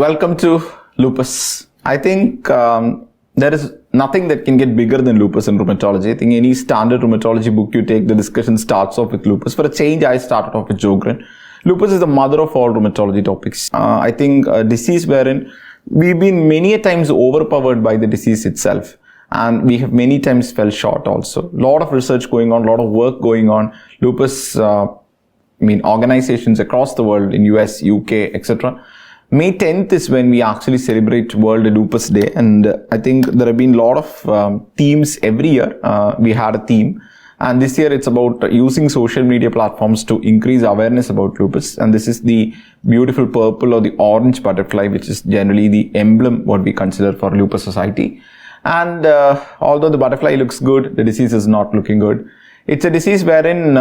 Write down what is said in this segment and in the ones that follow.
Welcome to lupus. I think there is nothing that can get bigger than lupus in rheumatology. I think any standard rheumatology book you take, the discussion starts off with lupus. For a change, I started off with Sjogren. Lupus is the mother of all rheumatology topics. I think a disease wherein we've been many a times overpowered by the disease itself. And we have many times fell short also. A lot of research going on, a lot of work going on. Lupus, organizations across the world in US, UK, etc. May 10th is when we actually celebrate World Lupus Day, and I think there have been a lot of themes every year. We had a theme, and this year it's about using social media platforms to increase awareness about lupus. And this is the beautiful purple or the orange butterfly, which is generally the emblem what we consider for Lupus Society. And although the butterfly looks good, the disease is not looking good. It's a disease wherein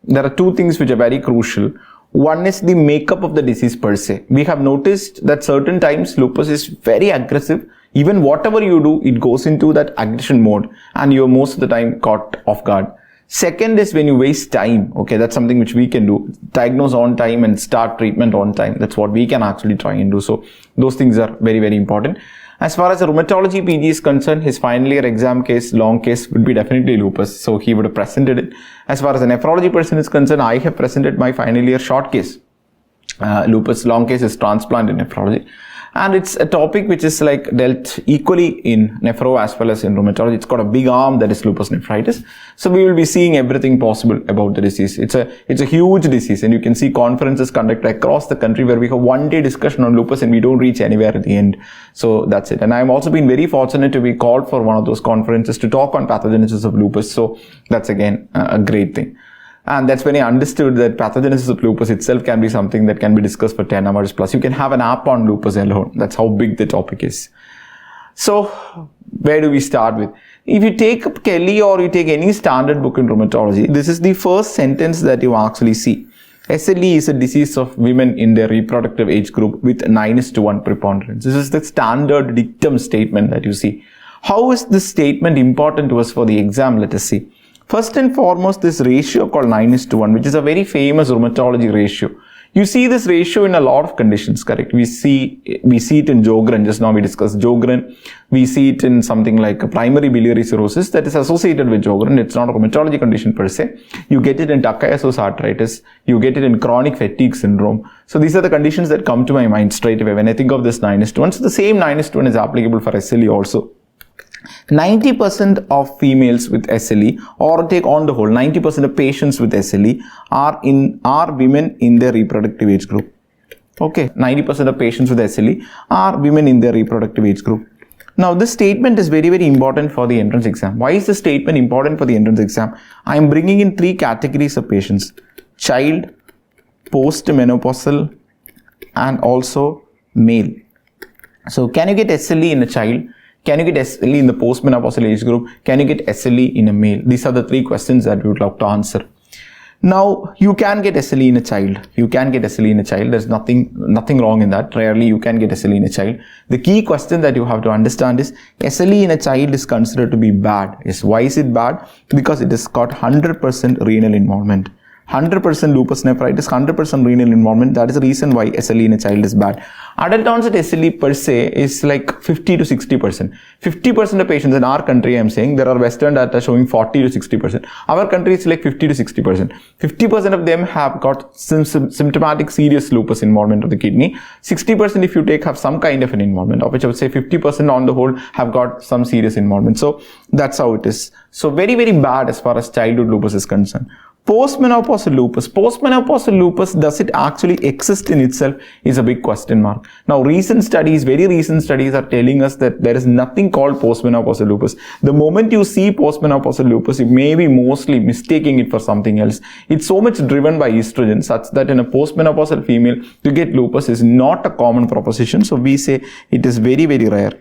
there are two things which are very crucial. One is the makeup of the disease per se. We have noticed that certain times lupus is very aggressive. Even whatever you do, it goes into that aggression mode and you're most of the time caught off guard. Second is when you waste time. Okay, that's something which we can do. Diagnose on time and start treatment on time. That's what we can actually try and do. So those things are very, very important. As far as a rheumatology PG is concerned, his final year exam case, long case would be definitely lupus. So he would have presented it. As far as a nephrology person is concerned, I have presented my final year short case. Lupus long case is transplant in nephrology. And it's a topic which is like dealt equally in nephro as well as in rheumatology. It's got a big arm that is lupus nephritis. So we will be seeing everything possible about the disease. It's a huge disease, and you can see conferences conducted across the country where we have one-day discussion on lupus and we don't reach anywhere at the end. So that's it. And I've also been very fortunate to be called for one of those conferences to talk on pathogenesis of lupus. So that's again a great thing. And that's when I understood that pathogenesis of lupus itself can be something that can be discussed for 10 hours plus. You can have an app on lupus alone. That's how big the topic is. So where do we start with? If you take Kelly or you take any standard book in rheumatology, this is the first sentence that you actually see. SLE is a disease of women in their reproductive age group with 9:1 preponderance. This is the standard dictum statement that you see. How is this statement important to us for the exam? Let us see. First and foremost, this ratio called 9:1, which is a very famous rheumatology ratio. You see this ratio in a lot of conditions, correct? We see it in Sjogren. Just now we discussed Sjogren. We see it in something like a primary biliary cirrhosis that is associated with Sjogren. It's not a rheumatology condition per se. You get it in Takayasu's arthritis. You get it in chronic fatigue syndrome. So these are the conditions that come to my mind straight away when I think of this 9:1. So the same 9:1 is applicable for SLE also. 90% of females with SLE, or take on the whole, 90% of patients with SLE are women in their reproductive age group. Okay, 90% of patients with SLE are women in their reproductive age group. Now, this statement is very, very important for the entrance exam. Why is this statement important for the entrance exam? I am bringing in three categories of patients: child, post-menopausal, and also male. So, can you get SLE in a child? Can you get SLE in the postmenopausal age group? Can you get SLE in a male? These are the three questions that we would love to answer. Now, you can get SLE in a child. You can get SLE in a child. There's nothing wrong in that. Rarely you can get SLE in a child. The key question that you have to understand is SLE in a child is considered to be bad. Yes, why is it bad? Because it has got 100% renal involvement. 100% lupus nephritis, 100% renal involvement. That is the reason why SLE in a child is bad. Adult onset SLE per se is like 50 to 60%. 50% of patients in our country, I'm saying, there are Western data showing 40 to 60%. Our country is like 50 to 60%. 50% of them have got symptomatic serious lupus involvement of the kidney. 60% if you take have some kind of an involvement, of which I would say 50% on the whole have got some serious involvement. So that's how it is. So very, very bad as far as childhood lupus is concerned. Postmenopausal lupus. Postmenopausal lupus, does it actually exist in itself, is a big question mark. Now, very recent studies are telling us that there is nothing called postmenopausal lupus. The moment you see postmenopausal lupus, you may be mostly mistaking it for something else. It's so much driven by estrogen such that in a postmenopausal female, to get lupus is not a common proposition. So we say it is very, very rare.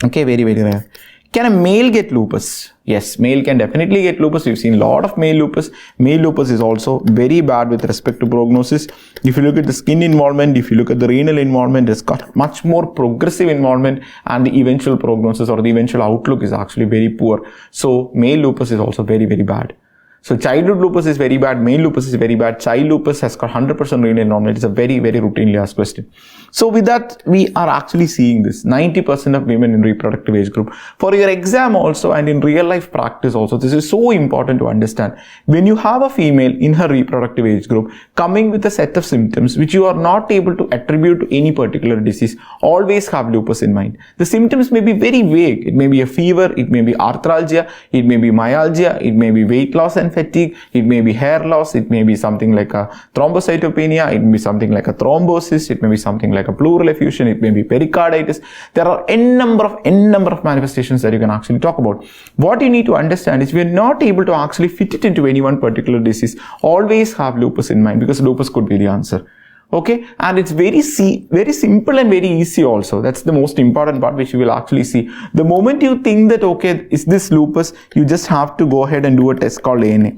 Okay, very, very rare. Can a male get lupus? Yes, male can definitely get lupus. We've seen a lot of male lupus. Male lupus is also very bad with respect to prognosis. If you look at the skin involvement, if you look at the renal involvement, it's got much more progressive involvement, and the eventual prognosis or the eventual outlook is actually very poor. So male lupus is also very, very bad. So childhood lupus is very bad, male lupus is very bad, child lupus has got 100% renal abnormality. It's a very, very routinely asked question. So with that, we are actually seeing this 90% of women in reproductive age group. For your exam also and in real life practice also, this is so important to understand. When you have a female in her reproductive age group coming with a set of symptoms which you are not able to attribute to any particular disease, always have lupus in mind. The symptoms may be very vague. It may be a fever, it may be arthralgia, it may be myalgia, it may be weight loss and fatigue, it may be hair loss, it may be something like a thrombocytopenia, it may be something like a thrombosis, it may be something like a pleural effusion, it may be pericarditis. There are n number of manifestations that you can actually talk about. What you need to understand is we are not able to actually fit it into any one particular disease. Always have lupus in mind, because lupus could be the answer. Okay, and it's very simple and very easy also. That's the most important part, which you will actually see. The moment you think that, okay, is this lupus, you just have to go ahead and do a test called ANA.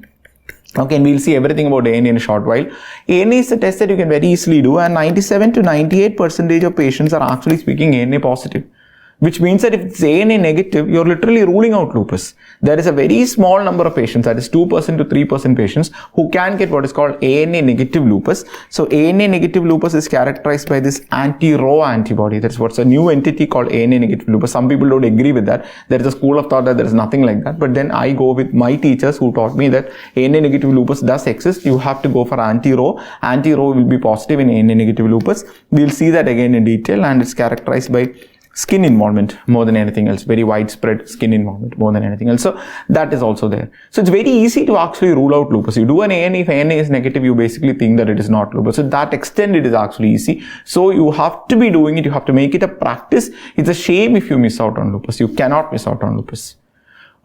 Okay, and we'll see everything about ANA in a short while. ANA is a test that you can very easily do, and 97 to 98% of patients are actually speaking ANA positive. Which means that if it's ANA negative, you're literally ruling out lupus. There is a very small number of patients, that is 2% to 3% patients, who can get what is called ANA negative lupus. So ANA negative lupus is characterized by this anti-Rho antibody. That's what's a new entity called ANA negative lupus. Some people don't agree with that. There is a school of thought that there is nothing like that. But then I go with my teachers who taught me that ANA negative lupus does exist. You have to go for anti-Rho. Anti-Rho will be positive in ANA negative lupus. We'll see that again in detail, and it's characterized by skin involvement more than anything else, very widespread skin involvement more than anything else. So that is also there. So it's very easy to actually rule out lupus. You do an ANA, if ANA is negative, you basically think that it is not lupus. So that extent it is actually easy. So you have to be doing it. You have to make it a practice. It's a shame if you miss out on lupus. You cannot miss out on lupus.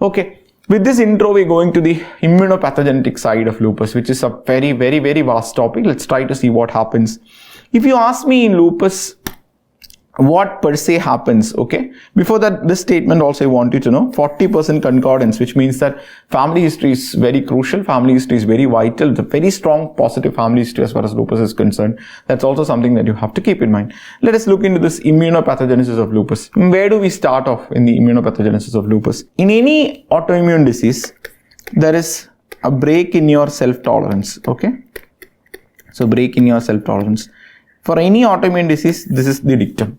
Okay. With this intro, we're going to the immunopathogenetic side of lupus, which is a very, very, very vast topic. Let's try to see what happens. If you ask me in lupus, what per se happens, okay? Before that, this statement also I want you to know, 40% concordance, which means that family history is very crucial, family history is very vital. It's a very strong positive family history as far as lupus is concerned. That's also something that you have to keep in mind. Let us look into this immunopathogenesis of lupus. Where do we start off in the immunopathogenesis of lupus? In any autoimmune disease, there is a break in your self-tolerance, okay? So break in your self-tolerance. For any autoimmune disease, this is the dictum.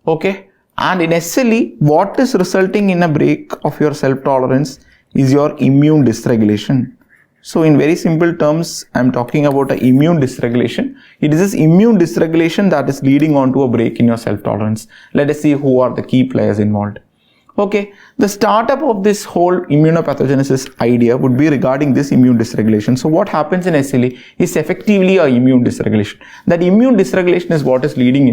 Okay, and in SLE, what is resulting in a break of your self-tolerance is your immune dysregulation. So in very simple terms, I'm talking about an immune dysregulation. It is this immune dysregulation that is leading on to a break in your self-tolerance. Let us see who are the key players involved. Okay, the startup of this whole immunopathogenesis idea would be regarding this immune dysregulation. So what happens in SLE is effectively a immune dysregulation. That immune dysregulation is what is leading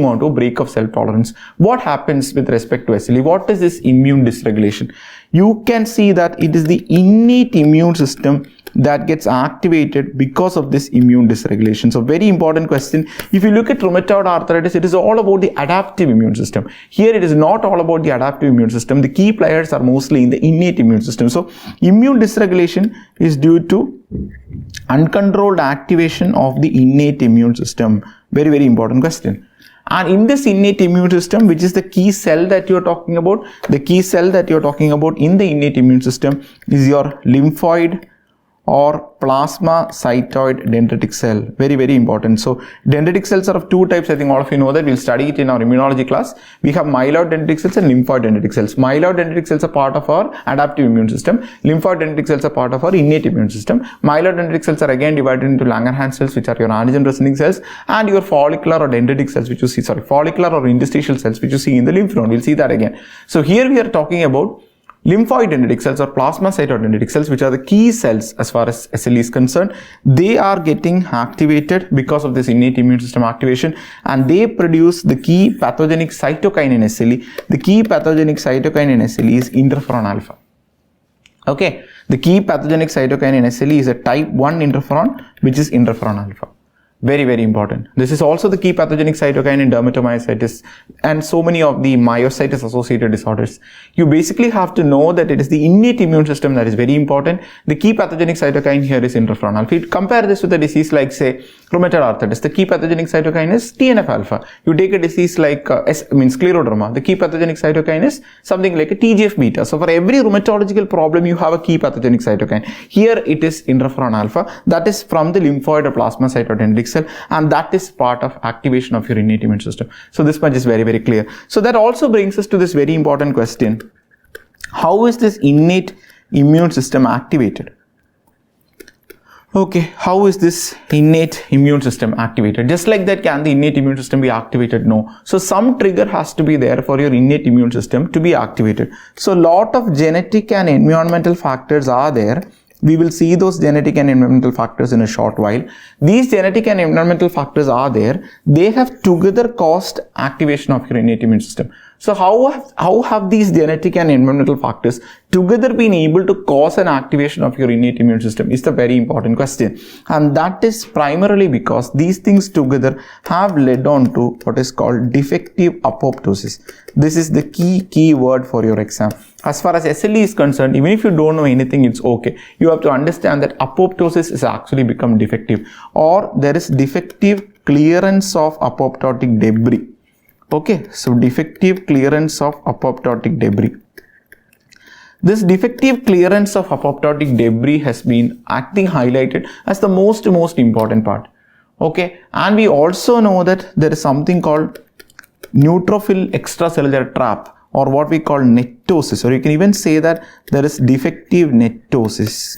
on to a break of self-tolerance. What happens with respect to SLE? What is this immune dysregulation? You can see that it is the innate immune system that gets activated because of this immune dysregulation. So very important question. If you look at rheumatoid arthritis, it is all about the adaptive immune system. Here it is not all about the adaptive immune system. The key players are mostly in the innate immune system. So immune dysregulation is due to uncontrolled activation of the innate immune system. Very, very important question. And in this innate immune system, which is the key cell that you're talking about, the key cell that you're talking about in the innate immune system is your lymphoid or plasmacytoid dendritic cell. Very, very important. So dendritic cells are of two types. I think all of you know that. We'll study it in our immunology class. We have myeloid dendritic cells and lymphoid dendritic cells. Myeloid dendritic cells are part of our adaptive immune system. Lymphoid dendritic cells are part of our innate immune system. Myeloid dendritic cells are again divided into Langerhans cells, which are your antigen presenting cells, and your follicular or dendritic cells, which you see, follicular or interstitial cells, which you see in the lymph node. We'll see that again. So here we are talking about lymphoid dendritic cells or plasmacytoid dendritic cells, which are the key cells as far as SLE is concerned. They are getting activated because of this innate immune system activation, and they produce the key pathogenic cytokine in SLE. The key pathogenic cytokine in SLE is interferon alpha. Okay, the key pathogenic cytokine in SLE is a type 1 interferon, which is interferon alpha. Very, very important. This is also the key pathogenic cytokine in dermatomyositis and so many of the myositis associated disorders. You basically have to know that it is the innate immune system that is very important. The key pathogenic cytokine here is interferon alpha. If you compare this with a disease like, say, rheumatoid arthritis, the key pathogenic cytokine is TNF alpha. You take a disease like scleroderma, the key pathogenic cytokine is something like a TGF beta. So for every rheumatological problem, you have a key pathogenic cytokine. Here it is interferon alpha. That is from the lymphoid or plasma cytodendritic cell, and that is part of activation of your innate immune system. So this much is very, very clear. So that also brings us to this very important question. How is this innate immune system activated? Okay, how is this innate immune system activated? Just like that, can the innate immune system be activated? No. So some trigger has to be there for your innate immune system to be activated. So lot of genetic and environmental factors are there. We will see those genetic and environmental factors in a short while. These genetic and environmental factors are there. They have together caused activation of your innate immune system. So how have these genetic and environmental factors together been able to cause an activation of your innate immune system is the very important question. And that is primarily because these things together have led on to what is called defective apoptosis. This is the key word for your exam. As far as SLE is concerned, even if you don't know anything, it's okay. You have to understand that apoptosis is actually become defective, or there is defective clearance of apoptotic debris. Okay, so defective clearance of apoptotic debris. This defective clearance of apoptotic debris has been highlighted as the most important part. Okay, and we also know that there is something called neutrophil extracellular trap, or what we call netosis, or you can even say that there is defective netosis.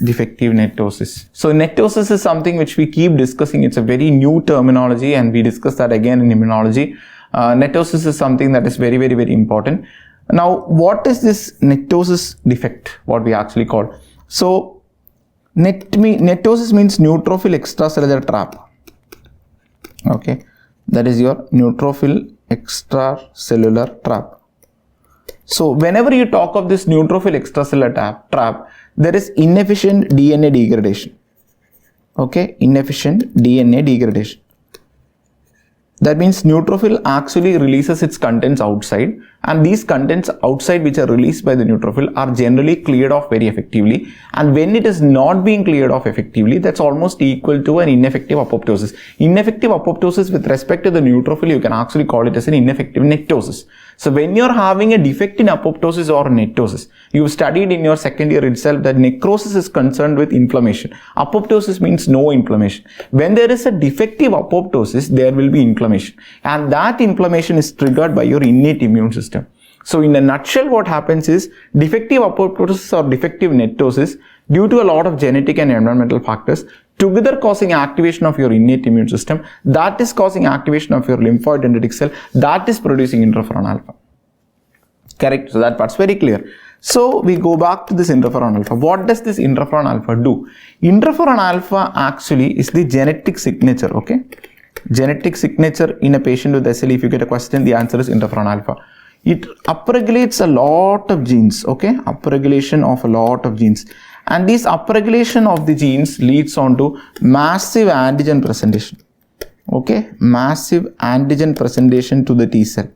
So netosis is something which we keep discussing. It's a very new terminology, and we discuss that again in immunology. Netosis is something that is very, very, very important. Now, what is this netosis defect, what we actually call? So, netosis means neutrophil extracellular trap. Okay, that is your neutrophil extracellular trap. So, whenever you talk of this neutrophil extracellular trap, there is inefficient DNA degradation. Okay, inefficient DNA degradation. That means neutrophil actually releases its contents outside, and these contents outside which are released by the neutrophil are generally cleared off very effectively, and when it is not being cleared off effectively, that's almost equal to an ineffective apoptosis. Ineffective apoptosis with respect to the neutrophil, you can actually call it as an ineffective netosis. So when you're having a defect in apoptosis or netosis, you've studied in your second year itself that necrosis is concerned with inflammation. Apoptosis means no inflammation. When there is a defective apoptosis, there will be inflammation, and that inflammation is triggered by your innate immune system. So in a nutshell, what happens is defective apoptosis or defective netosis due to a lot of genetic and environmental factors together causing activation of your innate immune system, that is causing activation of your lymphoid dendritic cell, that is producing interferon alpha. Correct? So that part's very clear. So we go back to this interferon alpha. What does this interferon alpha do? Interferon alpha actually is the genetic signature, okay? Genetic signature in a patient with SLE. If you get a question, the answer is interferon alpha. It upregulates a lot of genes, okay? Upregulation of a lot of genes. And this upregulation of the genes leads on to massive antigen presentation, okay? Massive antigen presentation to the T cell.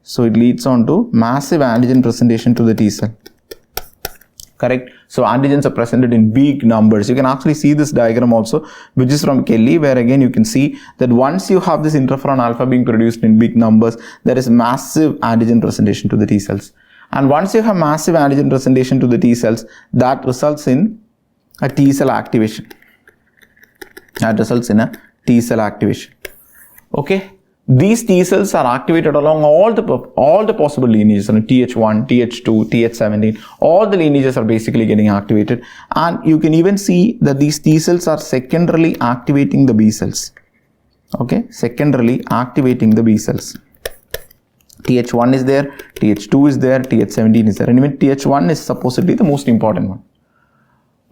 So it leads on to massive antigen presentation to the T cell. Correct? So antigens are presented in big numbers. You can actually see this diagram also, which is from Kelly, where again you can see that once you have this interferon alpha being produced in big numbers, there is massive antigen presentation to the T cells. And once you have massive antigen presentation to the T cells, that results in a T cell activation. Okay? These T cells are activated along all the possible lineages, TH1, TH2, TH17, all the lineages are basically getting activated, and you can even see that these T cells are secondarily activating the B cells. Okay, secondarily activating the B cells. TH1 is there, TH2 is there, TH17 is there, and even TH1 is supposedly the most important one.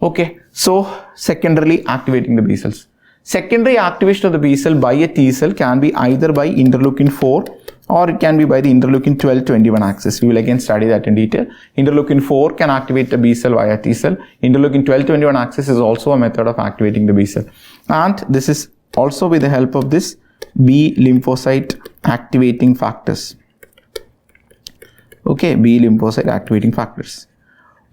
Okay, so secondarily activating the B cells. Secondary activation of the B cell by a T cell can be either by interleukin 4 or it can be by the interleukin 12-21 axis. We will again study that in detail. Interleukin 4 can activate the B cell via T cell. Interleukin 12-21 axis is also a method of activating the B cell. And this is also with the help of this B lymphocyte activating factors. Okay, B lymphocyte activating factors.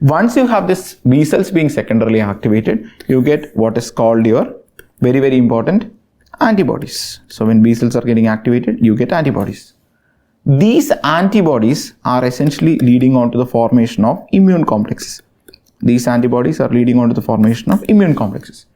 Once you have this B cells being secondarily activated, you get what is called your very, very important antibodies. So when B cells are getting activated, you get antibodies. These antibodies are essentially leading on to the formation of immune complexes. These antibodies are leading on to the formation of immune complexes.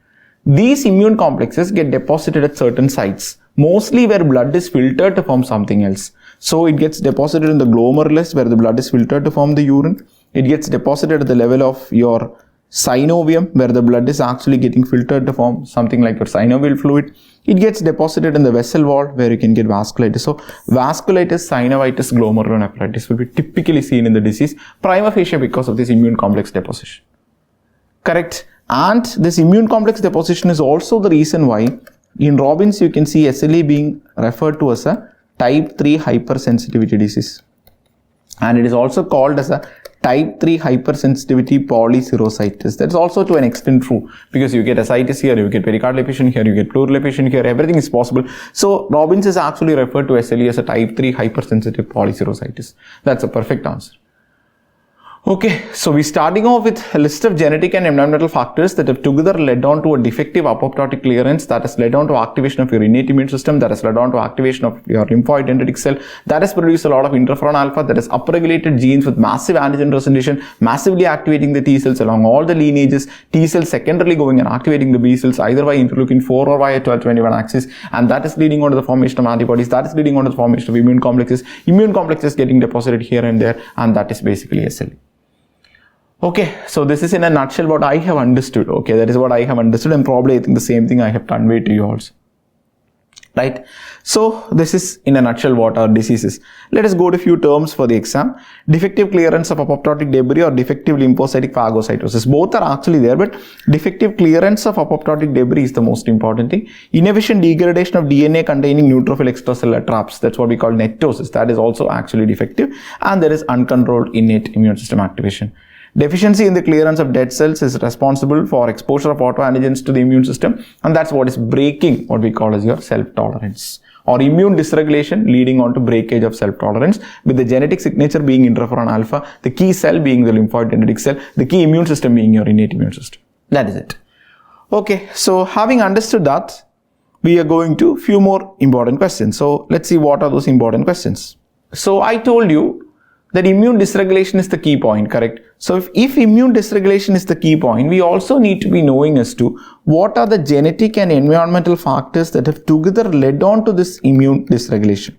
These immune complexes get deposited at certain sites, mostly where blood is filtered to form something else. So it gets deposited in the glomerulus where the blood is filtered to form the urine. It gets deposited at the level of your synovium where the blood is actually getting filtered to form something like your synovial fluid. It gets deposited in the vessel wall where you can get vasculitis. So vasculitis, synovitis, glomerulonephritis will be typically seen in the disease prima facie because of this immune complex deposition. Correct? And this immune complex deposition is also the reason why in Robbins you can see SLE being referred to as a type 3 hypersensitivity disease. And it is also called as a type 3 hypersensitivity polycirrhosis. That's also to an extent true because you get ascites here, you get pericardial here, you get pleural here, everything is possible. So Robbins is actually referred to SLE as a type 3 hypersensitive polycirrhosis. That's a perfect answer. Okay, so we're starting off with a list of genetic and environmental factors that have together led on to a defective apoptotic clearance, that has led on to activation of your innate immune system, that has led on to activation of your lymphoid dendritic cell, that has produced a lot of interferon alpha, that has upregulated genes with massive antigen presentation, massively activating the T cells along all the lineages, T cells secondarily going and activating the B cells either via interleukin 4 or via 12/21 axis, and that is leading on to the formation of antibodies, that is leading on to the formation of immune complexes getting deposited here and there, and that is basically SLE. Okay, so this is in a nutshell what I have understood. Okay, that is what I have understood, and probably I think the same thing I have conveyed to you also. Right? So this is in a nutshell what our disease is. Let us go to a few terms for the exam. Defective clearance of apoptotic debris or defective lymphocytic phagocytosis. Both are actually there, but defective clearance of apoptotic debris is the most important thing. Inefficient degradation of DNA containing neutrophil extracellular traps. That's what we call netosis. That is also actually defective. And there is uncontrolled innate immune system activation. Deficiency in the clearance of dead cells is responsible for exposure of autoantigens to the immune system, and that's what is breaking what we call as your self-tolerance or immune dysregulation leading on to breakage of self-tolerance, with the genetic signature being interferon alpha, the key cell being the lymphoid dendritic cell, the key immune system being your innate immune system. That is it. Okay, so having understood that, we are going to few more important questions. So let's see what are those important questions. So I told you that immune dysregulation is the key point, correct? So if immune dysregulation is the key point, we also need to be knowing as to what are the genetic and environmental factors that have together led on to this immune dysregulation.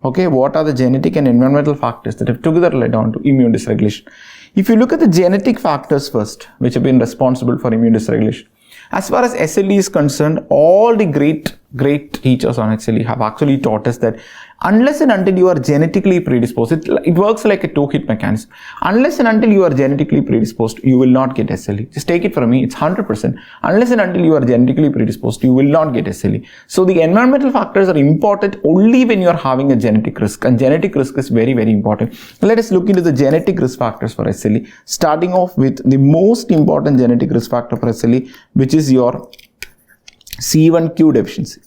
Okay, what are the genetic and environmental factors that have together led on to immune dysregulation? If you look at the genetic factors first, which have been responsible for immune dysregulation, as far as SLE is concerned, all the great teachers on SLE have actually taught us that unless and until you are genetically predisposed, it works like a two-hit mechanism. Unless and until you are genetically predisposed, you will not get SLE. Just take it from me, it's 100%. Unless and until you are genetically predisposed, you will not get SLE. So the environmental factors are important only when you are having a genetic risk, and genetic risk is very, very important. Let us look into the genetic risk factors for SLE, starting off with the most important genetic risk factor for SLE, which is your C1q deficiency.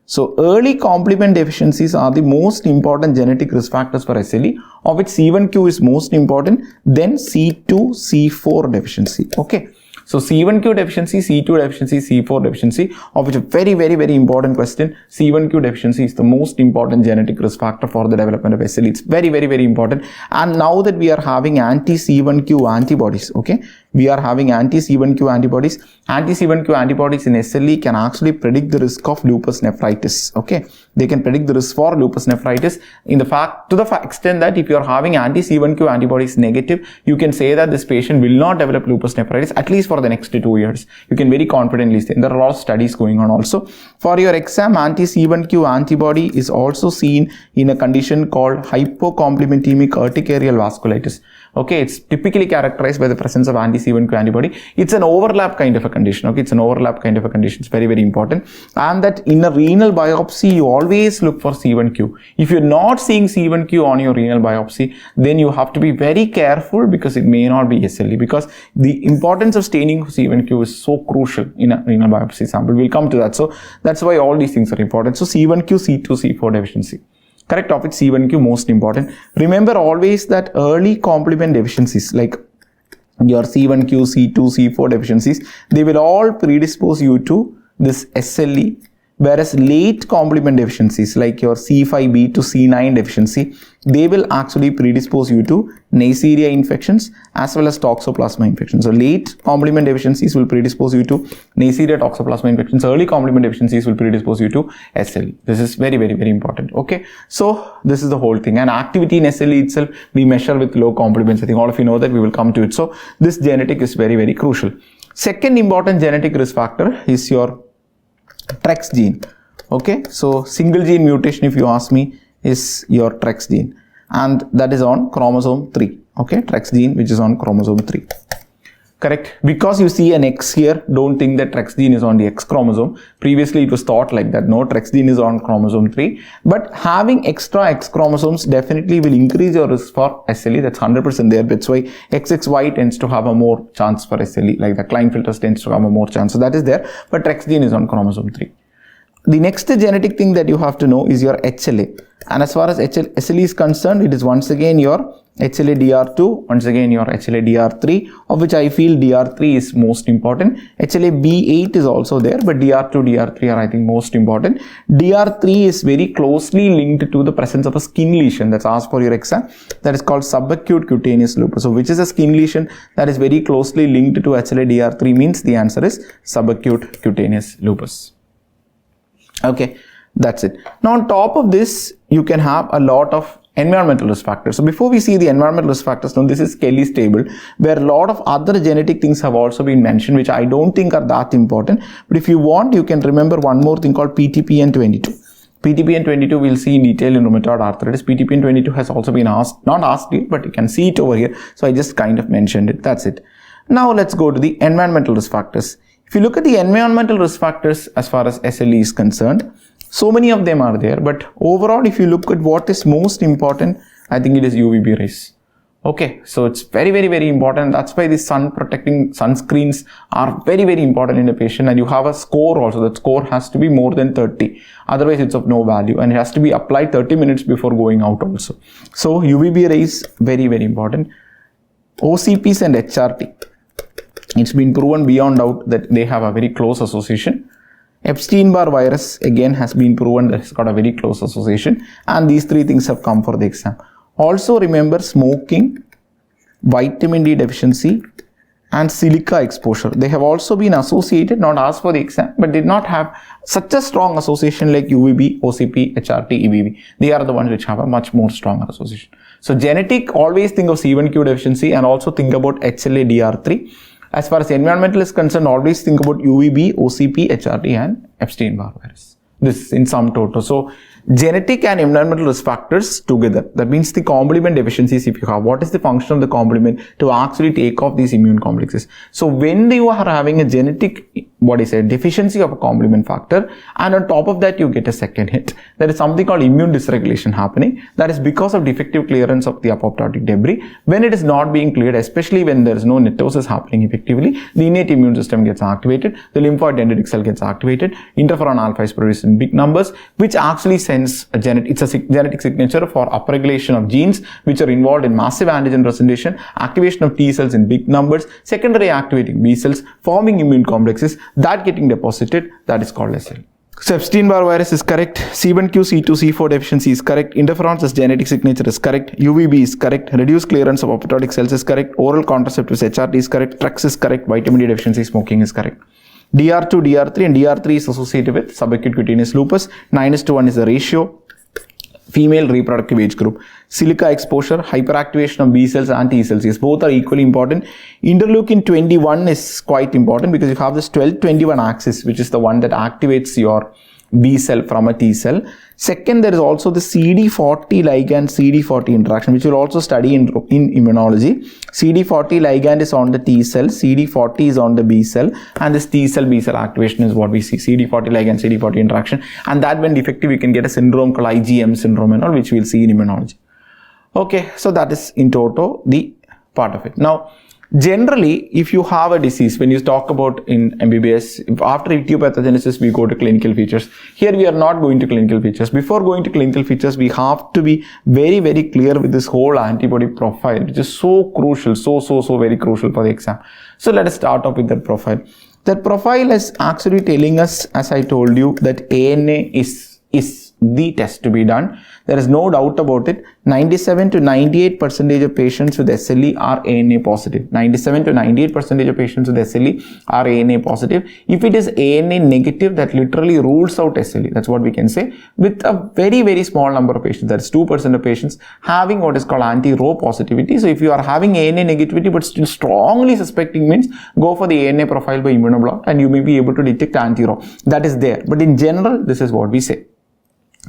So early complement deficiencies are the most important genetic risk factors for SLE, of which C1q is most important, then C2, C4 deficiency. Okay. So C1q deficiency, C2 deficiency, C4 deficiency, of which a very, very, very important question. C1q deficiency is the most important genetic risk factor for the development of SLE. It's very, very, very important. And now that we are having anti-C1q antibodies, okay, we are having anti-C1q antibodies. Anti-C1q antibodies in SLE can actually predict the risk of lupus nephritis. Okay, they can predict the risk for lupus nephritis to the extent that if you are having anti-C1q antibodies negative, you can say that this patient will not develop lupus nephritis at least for the next 2 years. You can very confidently say. There are a lot of studies going on also. For your exam, anti-C1q antibody is also seen in a condition called hypocomplementemic urticarial vasculitis. Okay, it's typically characterized by the presence of anti-C1q anti-C1q antibody. It's an overlap kind of a condition. Okay, it's an overlap kind of a condition. It's very, very important. And that in a renal biopsy, you always look for C1q. If you're not seeing C1q on your renal biopsy, then you have to be very careful because it may not be SLE, because the importance of staining C1q is so crucial in a renal biopsy sample. We'll come to that. So that's why all these things are important. So C1q, C2, C4 deficiency. Correct topic, C1q most important. Remember always that early complement deficiencies like your C1q, C2, C4 deficiencies, they will all predispose you to this SLE, whereas late complement deficiencies like your C5b to C9 deficiency, they will actually predispose you to Neisseria infections as well as Toxoplasma infections. So late complement deficiencies will predispose you to Neisseria Toxoplasma infections. Early complement deficiencies will predispose you to SLE. This is very, very, very important. Okay, so this is the whole thing. And activity in SLE itself, we measure with low complements. I think all of you know that. We will come to it. So this genetic is very, very crucial. Second important genetic risk factor is your TREX gene. Okay, so single gene mutation, if you ask me, is your TREX gene, and that is on chromosome 3. Okay, TREX gene which is on chromosome 3. Correct? Because you see an X here, don't think that TREX gene is on the X chromosome. Previously it was thought like that. No, TREX gene is on chromosome 3. But having extra X chromosomes definitely will increase your risk for SLE. That's 100% there. That's why XXY tends to have a more chance for SLE. Like the Klinefelter tends to have a more chance. So that is there. But TREX gene is on chromosome 3. The next genetic thing that you have to know is your HLA. And as far as SLE is concerned, it is once again your HLA DR2, once again your HLA DR3, of which I feel DR3 is most important. HLA B8 is also there, but DR2, DR3 are I think most important. DR3 is very closely linked to the presence of a skin lesion that's asked for your exam. That is called subacute cutaneous lupus. So which is a skin lesion that is very closely linked to HLA DR3 means the answer is subacute cutaneous lupus. Okay, that's it. Now on top of this, you can have a lot of environmental risk factors. So before we see the environmental risk factors, now this is Kelly's table where a lot of other genetic things have also been mentioned, which I don't think are that important. But if you want, you can remember one more thing called PTPN22. PTPN22 we'll see in detail in rheumatoid arthritis. PTPN22 has also been asked, not asked here, but you can see it over here. So I just kind of mentioned it. That's it. Now let's go to the environmental risk factors. If you look at the environmental risk factors as far as SLE is concerned, so many of them are there, but overall if you look at what is most important, I think it is UVB rays. Okay, so it's very, very, very important. That's why the sun protecting sunscreens are very, very important in a patient, and you have a score also. That score has to be more than 30, otherwise it's of no value, and it has to be applied 30 minutes before going out also. So UVB rays, very, very important. OCPs and HRT. It's been proven beyond doubt that they have a very close association. Epstein-Barr virus again has been proven that it's got a very close association, and these three things have come for the exam. Also remember smoking, vitamin D deficiency and silica exposure. They have also been associated, not asked for the exam, but did not have such a strong association like UVB, OCP, HRT, EBV. They are the ones which have a much more stronger association. So genetic, always think of C1q deficiency and also think about HLA DR3. As far as environmental is concerned, always think about UVB, OCP, HRT and Epstein-Barr virus. This in sum total. So genetic and environmental risk factors together. That means the complement deficiencies if you have. What is the function of the complement to actually take off these immune complexes? So when you are having a genetic, deficiency of a complement factor, and on top of that you get a second hit, there is something called immune dysregulation happening. That is because of defective clearance of the apoptotic debris. When it is not being cleared, especially when there is no netosis happening effectively, the innate immune system gets activated, the lymphoid dendritic cell gets activated, interferon alpha is produced in big numbers, which actually sends a genetic signature for upregulation of genes which are involved in massive antigen presentation, activation of T cells in big numbers, secondary activating B cells, forming immune complexes, that getting deposited, that is called SLE. So Epstein-Barr virus is correct, C1q, C2, C4 deficiency is correct, interferons as genetic signature is correct, UVB is correct, reduced clearance of apoptotic cells is correct, oral contraceptives HRT is correct, TREX is correct, vitamin D deficiency, smoking is correct. DR2, DR3, and DR3 is associated with subacute cutaneous lupus. 9:1 is the ratio. Female reproductive age group. Silica exposure, hyperactivation of B cells and T cells. Yes, both are equally important. Interleukin 21 is quite important because you have this 12-21 axis, which is the one that activates your B cell from a T cell. Second, there is also the CD40 ligand CD40 interaction, which we'll also study in immunology. CD40 ligand is on the T cell, CD40 is on the B cell, and this T cell B cell activation is what we see, CD40 ligand CD40 interaction, and that when defective we can get a syndrome called IgM syndrome and all, which we'll see in immunology. Okay, so that is in toto the part of it. Now, generally, if you have a disease, when you talk about in MBBS, after etiopathogenesis, we go to clinical features. Here, we are not going to clinical features. Before going to clinical features, we have to be very, very clear with this whole antibody profile, which is so crucial, so very crucial for the exam. So, let us start off with that profile. That profile is actually telling us, as I told you, that ANA is the test to be done. There is no doubt about it. 97 to 98% of patients with SLE are ANA positive. 97 to 98% of patients with SLE are ANA positive. If it is ANA negative, that literally rules out SLE. That's what we can say. With a very, very small number of patients, that's 2% of patients having what is called anti-Rho positivity. So if you are having ANA negativity but still strongly suspecting, means go for the ANA profile by immunoblot and you may be able to detect anti-Rho. That is there. But in general, this is what we say.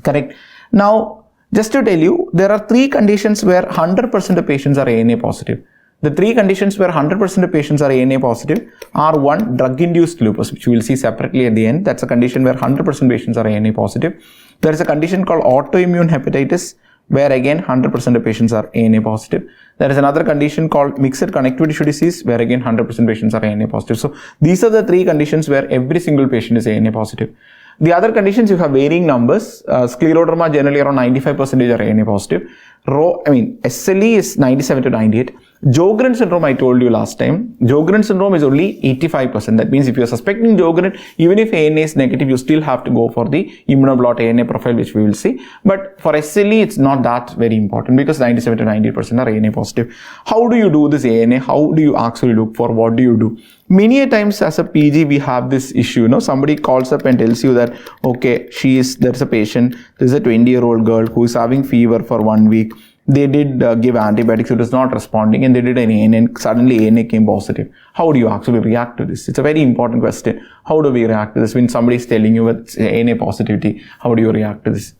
Correct. Now, just to tell you, there are three conditions where 100% of patients are ANA positive. The three conditions where 100% of patients are ANA positive are: one, drug-induced lupus, which we will see separately at the end. That's a condition where 100% patients are ANA positive. There is a condition called autoimmune hepatitis, where again 100% of patients are ANA positive. There is another condition called mixed connective tissue disease, where again 100% patients are ANA positive. So these are the three conditions where every single patient is ANA positive. The other conditions, you have varying numbers. Scleroderma generally around 95% are ANA positive. SLE is 97 to 98. Sjogren syndrome, I told you last time. Sjogren syndrome is only 85%. That means if you are suspecting Sjogren, even if ANA is negative, you still have to go for the immunoblot ANA profile, which we will see. But for SLE, it's not that very important because 97 to 98% are ANA positive. How do you do this ANA? How do you actually look for? What do you do? Many a times as a PG, we have this issue. Somebody calls up and tells you that, okay, there's a patient, there's a 20-year-old girl who is having fever for 1 week. They did give antibiotics, it was not responding, and they did an ANA, and suddenly ANA came positive. How do you actually react to this? It's a very important question. How do we react to this? When somebody is telling you it's ANA positivity, how do you react to this?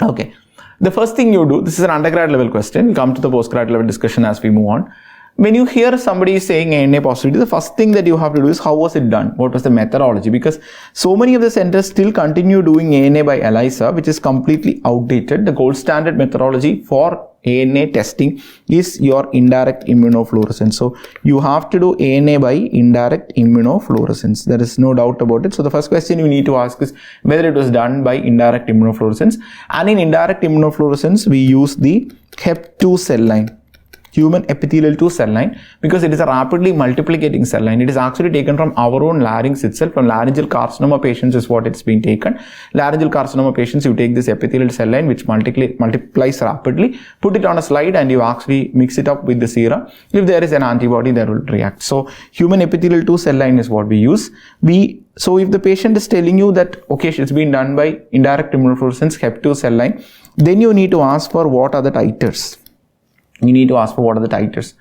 Okay. The first thing you do, this is an undergrad level question. We'll come to the postgrad level discussion as we move on. When you hear somebody saying ANA positivity, the first thing that you have to do is how was it done? What was the methodology? Because so many of the centers still continue doing ANA by ELISA, which is completely outdated. The gold standard methodology for ANA testing is your indirect immunofluorescence. So you have to do ANA by indirect immunofluorescence. There is no doubt about it. So the first question you need to ask is whether it was done by indirect immunofluorescence. And in indirect immunofluorescence, we use the HEP2 cell line, human epithelial 2 cell line, because it is a rapidly multiplicating cell line. It is actually taken from our own larynx itself. From laryngeal carcinoma patients is what it's been taken. Laryngeal carcinoma patients, you take this epithelial cell line which multiplies rapidly, put it on a slide, and you actually mix it up with the sera. If there is an antibody, that will react. So human epithelial 2 cell line is what we use. So if the patient is telling you that, okay, it's been done by indirect immunofluorescence, HEP2 cell line, then you need to ask for what are the titers. You need to ask for what are the titers.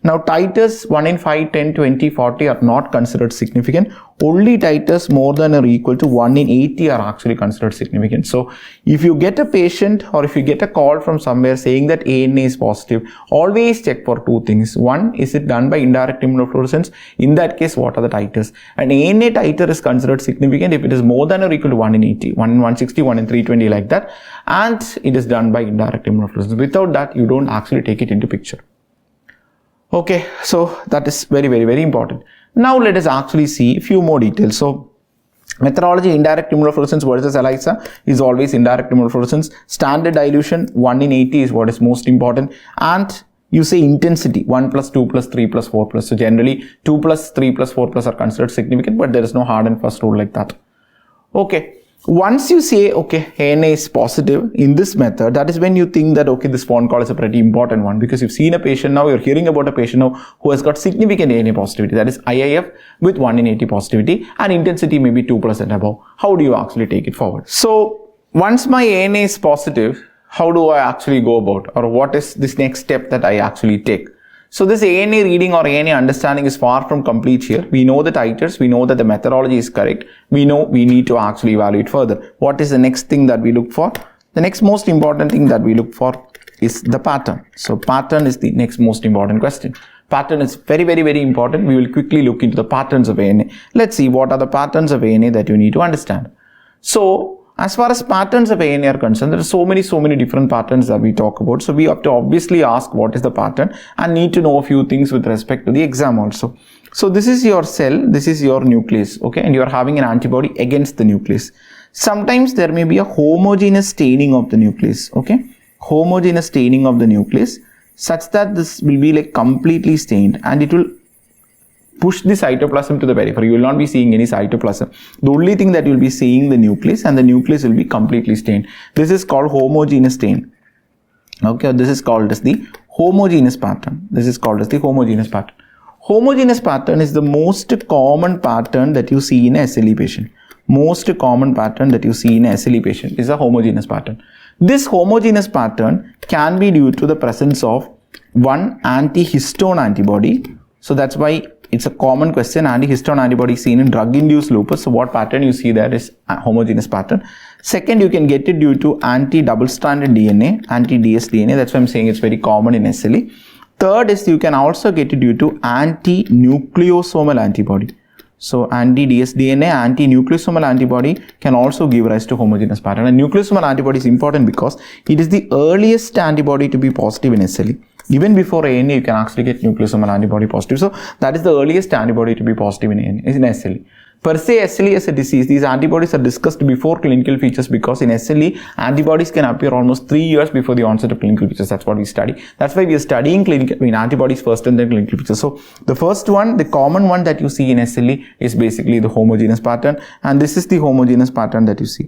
Now, titers 1 in 5, 10, 20, 40 are not considered significant. Only titers more than or equal to 1 in 80 are actually considered significant. So, if you get a patient or if you get a call from somewhere saying that ANA is positive, always check for two things. One, is it done by indirect immunofluorescence? In that case, what are the titers? An ANA titer is considered significant if it is more than or equal to 1 in 80, 1 in 160, 1 in 320 like that. And it is done by indirect immunofluorescence. Without that, you don't actually take it into picture. Okay, so that is very, very, very important. Now let us actually see a few more details. So methodology, indirect immunofluorescence versus ELISA is always indirect immunofluorescence. Standard dilution 1 in 80 is what is most important. And you say intensity 1 plus 2 plus 3 plus 4 plus. So generally 2 plus 3 plus 4 plus are considered significant, but there is no hard and fast rule like that. Okay. Once you say, okay, ANA is positive in this method, that is when you think that, okay, this phone call is a pretty important one, because you've seen a patient now, you're hearing about a patient now who has got significant ANA positivity, that is IIF with 1 in 80 positivity, and intensity maybe 2 plus and above. How do you actually take it forward? So once my ANA is positive, how do I actually go about, or what is this next step that I actually take? So this ANA reading or ANA understanding is far from complete here. We know the titers, we know that the methodology is correct, we know we need to actually evaluate further. What is the next thing that we look for? The next most important thing that we look for is the pattern. So pattern is the next most important question. Pattern is very important. We will quickly look into the patterns of ANA. Let's see what are the patterns of ANA that you need to understand. So as far as patterns of ANA are concerned, there are so many different patterns that we talk about. So we have to obviously ask what is the pattern and need to know a few things with respect to the exam also. So this is your cell, this is your nucleus, okay, and you are having an antibody against the nucleus. Sometimes there may be a homogeneous staining of the nucleus, okay, homogeneous staining of the nucleus, such that this will be like completely stained and it will push the cytoplasm to the periphery. You will not be seeing any cytoplasm. The only thing that you will be seeing the nucleus, and the nucleus will be completely stained. This is called homogeneous stain. Okay, this is called as the homogeneous pattern. This is called as the homogeneous pattern. Homogeneous pattern is the most common pattern that you see in a SLE patient. Most common pattern that you see in a SLE patient is a homogeneous pattern. This homogeneous pattern can be due to the presence of one antihistone antibody. So that's why it's a common question. Antihistone antibody seen in drug-induced lupus. So what pattern you see there is a homogeneous pattern. Second, you can get it due to anti-double-stranded DNA, anti-DSDNA. That's why I'm saying it's very common in SLE. Third is you can also get it due to anti-nucleosomal antibody. So anti-DSDNA, anti-nucleosomal antibody can also give rise to homogeneous pattern. And nucleosomal antibody is important because it is the earliest antibody to be positive in SLE. Even before ANA, you can actually get nucleosomal antibody positive. So that is the earliest antibody to be positive in ANA, is in SLE. Per se, SLE as a disease, these antibodies are discussed before clinical features because in SLE, antibodies can appear almost 3 years before the onset of clinical features. That's what we study. That's why we are studying antibodies first and then clinical features. So the first one, the common one that you see in SLE is basically the homogeneous pattern. And this is the homogeneous pattern that you see.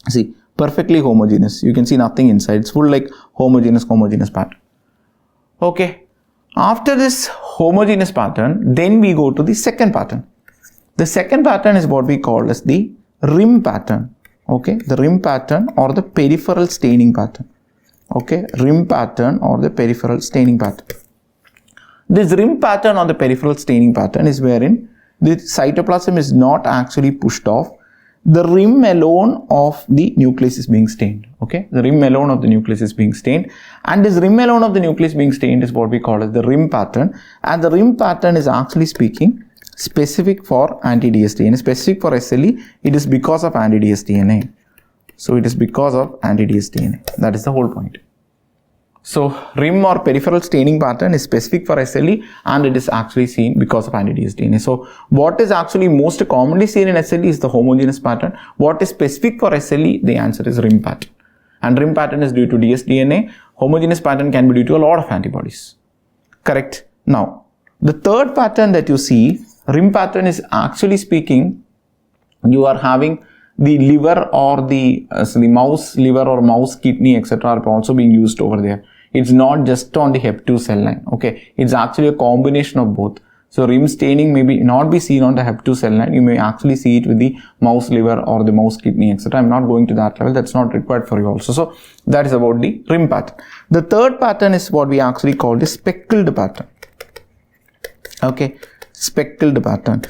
See, perfectly homogeneous. You can see nothing inside. It's full like homogeneous pattern. Okay. After this homogeneous pattern, then we go to the second pattern. The second pattern is what we call as the rim pattern. Okay, the rim pattern or the peripheral staining pattern. Okay, rim pattern or the peripheral staining pattern. This rim pattern or the peripheral staining pattern is wherein the cytoplasm is not actually pushed off. The rim alone of the nucleus is being stained. Okay, the rim alone of the nucleus is being stained, and this rim alone of the nucleus being stained is what we call as the rim pattern. And the rim pattern is actually speaking specific for anti-DSDNA, specific for SLE. It is because of anti-DSDNA. So it is because of anti-DSDNA. That is the whole point. So rim or peripheral staining pattern is specific for SLE and it is actually seen because of anti-DSDNA. So what is actually most commonly seen in SLE is the homogeneous pattern. What is specific for SLE? The answer is rim pattern. And rim pattern is due to DSDNA. Homogeneous pattern can be due to a lot of antibodies. Correct? Now, the third pattern that you see, rim pattern, is actually speaking, you are having the liver or the mouse liver or mouse kidney, etc. are also being used over there. It's not just on the HEP2 cell line. Okay, it's actually a combination of both. So rim staining may not be seen on the HEP2 cell line. You may actually see it with the mouse liver or the mouse kidney, etc. I'm not going to that level. That's not required for you also. So that is about the rim pattern. The third pattern is what we actually call the speckled pattern. Okay, speckled pattern.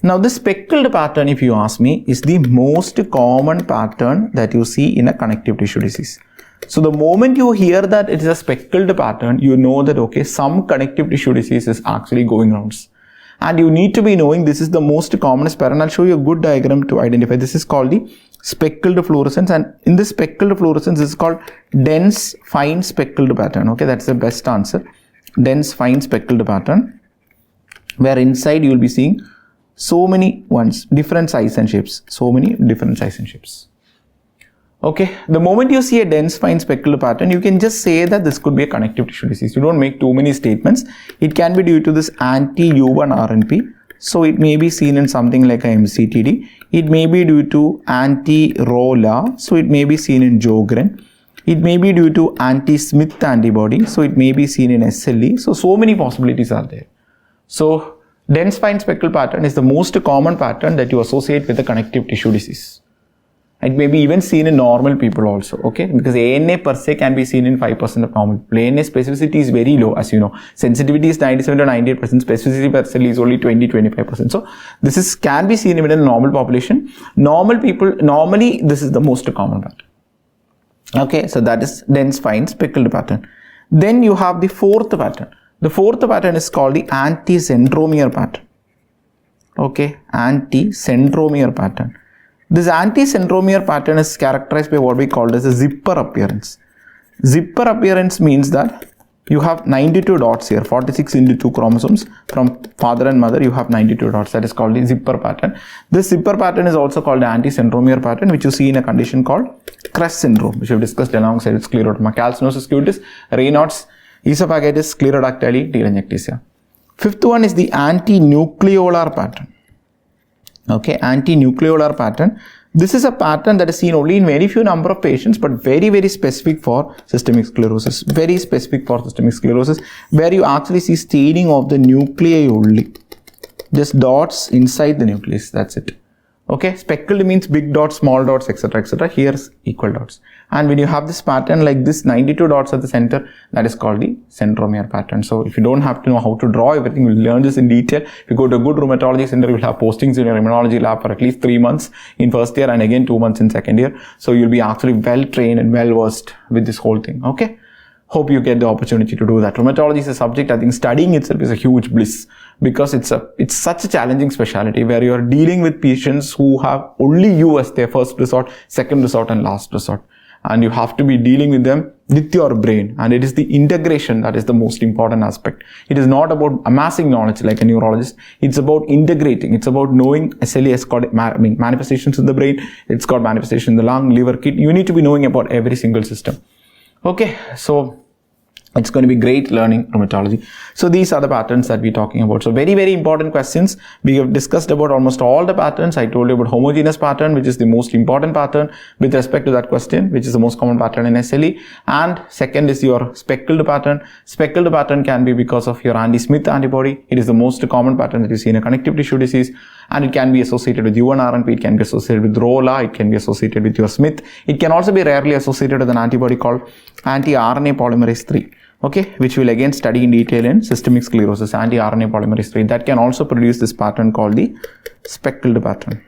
Now the speckled pattern, if you ask me, is the most common pattern that you see in a connective tissue disease. So the moment you hear that it is a speckled pattern, you know that okay, some connective tissue disease is actually going rounds. And you need to be knowing this is the most commonest pattern. I'll show you a good diagram to identify. This is called the speckled fluorescence, and in this speckled fluorescence is called dense fine speckled pattern. Okay, that's the best answer. Dense fine speckled pattern, where inside you will be seeing so many ones, different size and shapes, so many different size and shapes. Okay, the moment you see a dense fine speckled pattern, you can just say that this could be a connective tissue disease. You don't make too many statements. It can be due to this anti-Unrmp. So it may be seen in something like a MCTD. It may be due to anti-ROLA. So it may be seen in Sjogren. It may be due to anti-Smith antibody. So it may be seen in SLE. So many possibilities are there. So dense fine speckled pattern is the most common pattern that you associate with a connective tissue disease. It may be even seen in normal people also, okay? Because ANA per se can be seen in 5% of normal people. ANA specificity is very low, as you know. Sensitivity is 97 to 98%, specificity per SLE is only 20-25%. So this can be seen even in a normal population. Normal people, normally this is the most common pattern. Okay, so that is dense fine speckled pattern. Then you have the fourth pattern. The fourth pattern is called the anti-centromere pattern. Okay, anti-centromere pattern. This anti-centromere pattern is characterized by what we call as a zipper appearance. Zipper appearance means that you have 92 dots here, 46 into 2 chromosomes. From father and mother, you have 92 dots. That is called the zipper pattern. This zipper pattern is also called the anti-centromere pattern, which you see in a condition called CREST syndrome, which we have discussed alongside with scleroderma, calcinosis cutis, Raynaud's, esophagitis, sclerodactyly, telangiectasia. Fifth one is the anti-nucleolar pattern. Okay, anti-nucleolar pattern. This is a pattern that is seen only in very few number of patients, but very, very specific for systemic sclerosis. Very specific for systemic sclerosis, where you actually see staining of the nuclei only. Just dots inside the nucleus, that's it. Okay, speckled means big dots, small dots, etc., etc. Here's equal dots. And when you have this pattern like this, 92 dots at the center, that is called the centromere pattern. So if you don't have to know how to draw everything, we'll learn this in detail. If you go to a good rheumatology center, you'll have postings in your immunology lab for at least 3 months in first year and again 2 months in second year. So you'll be actually well trained and well versed with this whole thing. Okay. Hope you get the opportunity to do that. Rheumatology is a subject, I think studying itself is a huge bliss, because it's such a challenging specialty where you are dealing with patients who have only you as their first resort, second resort and last resort. And you have to be dealing with them with your brain. And it is the integration that is the most important aspect. It is not about amassing knowledge like a neurologist. It's about integrating. It's about knowing SLE has got manifestations in the brain. It's got manifestations in the lung, liver, kidney. You need to be knowing about every single system. Okay, so it's going to be great learning rheumatology. So these are the patterns that we're talking about. So very, very important questions. We have discussed about almost all the patterns. I told you about homogeneous pattern, which is the most important pattern with respect to that question, which is the most common pattern in SLE. And second is your speckled pattern. Speckled pattern can be because of your anti-Smith antibody. It is the most common pattern that you see in a connective tissue disease. And it can be associated with Antiunrmp, it can be associated with ROLA, it can be associated with your Smith. It can also be rarely associated with an antibody called anti-RNA polymerase 3. Okay, which we'll again study in detail in systemic sclerosis, anti-RNA polymerase 3. That can also produce this pattern called the speckled pattern.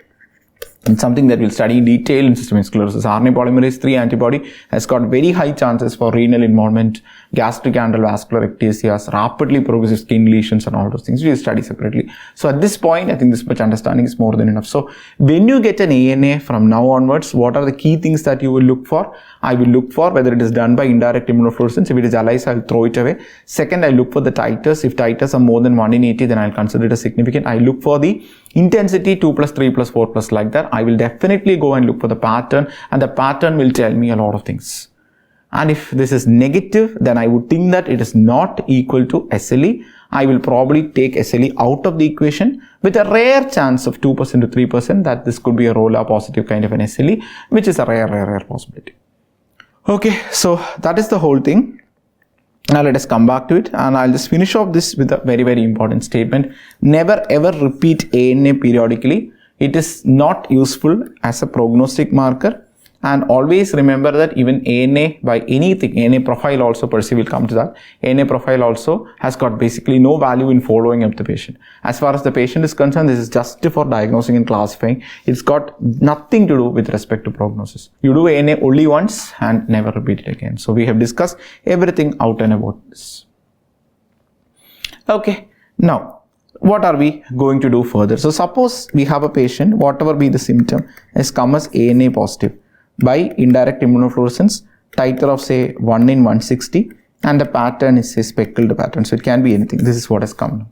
And something that we'll study in detail in systemic sclerosis. RNA polymerase 3 antibody has got very high chances for renal involvement, gastric vascular ectasias, rapidly progressive skin lesions and all those things. We'll study separately. So at this point, I think this much understanding is more than enough. So when you get an ANA from now onwards, what are the key things that you will look for? I will look for whether it is done by indirect immunofluorescence. If it is ELISA, I'll throw it away. Second, I look for the titers. If titers are more than 1 in 80, then I'll consider it as significant. I look for the intensity 2 plus 3 plus 4 plus like that. I will definitely go and look for the pattern, and the pattern will tell me a lot of things. And if this is negative, then I would think that it is not equal to SLE. I will probably take SLE out of the equation with a rare chance of 2% to 3% that this could be a ROLA positive kind of an SLE, which is a rare possibility. Okay, so that is the whole thing. Now let us come back to it, and I'll just finish off this with a very, very important statement. Never ever repeat ANA periodically. It is not useful as a prognostic marker. And always remember that even ANA by anything, ANA profile also, per se will come to that. ANA profile also has got basically no value in following up the patient. As far as the patient is concerned, this is just for diagnosing and classifying. It's got nothing to do with respect to prognosis. You do ANA only once and never repeat it again. So we have discussed everything out and about this. Okay, now what are we going to do further? So suppose we have a patient, whatever be the symptom, has come as ANA positive by indirect immunofluorescence, titer of say 1 in 160, and the pattern is a speckled pattern. So it can be anything. This is what has come now.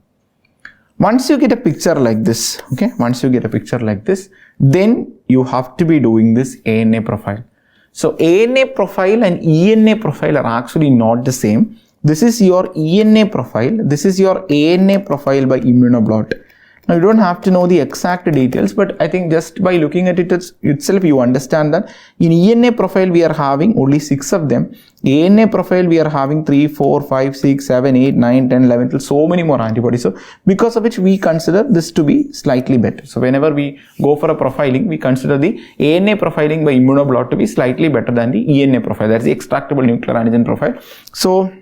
Once you get a picture like this, okay, once you get a picture like this, then you have to be doing this ANA profile. So ANA profile and ENA profile are actually not the same. This is your ENA profile. This is your ANA profile by immunoblot. Now, you don't have to know the exact details, but I think just by looking at it itself, you understand that in ENA profile, we are having only 6 of them. ANA profile, we are having 3, 4, 5, 6, 7, 8, 9, 10, 11, till so many more antibodies. So, because of which we consider this to be slightly better. So, whenever we go for a profiling, we consider the ANA profiling by immunoblot to be slightly better than the ENA profile. That's the extractable nuclear antigen profile. So,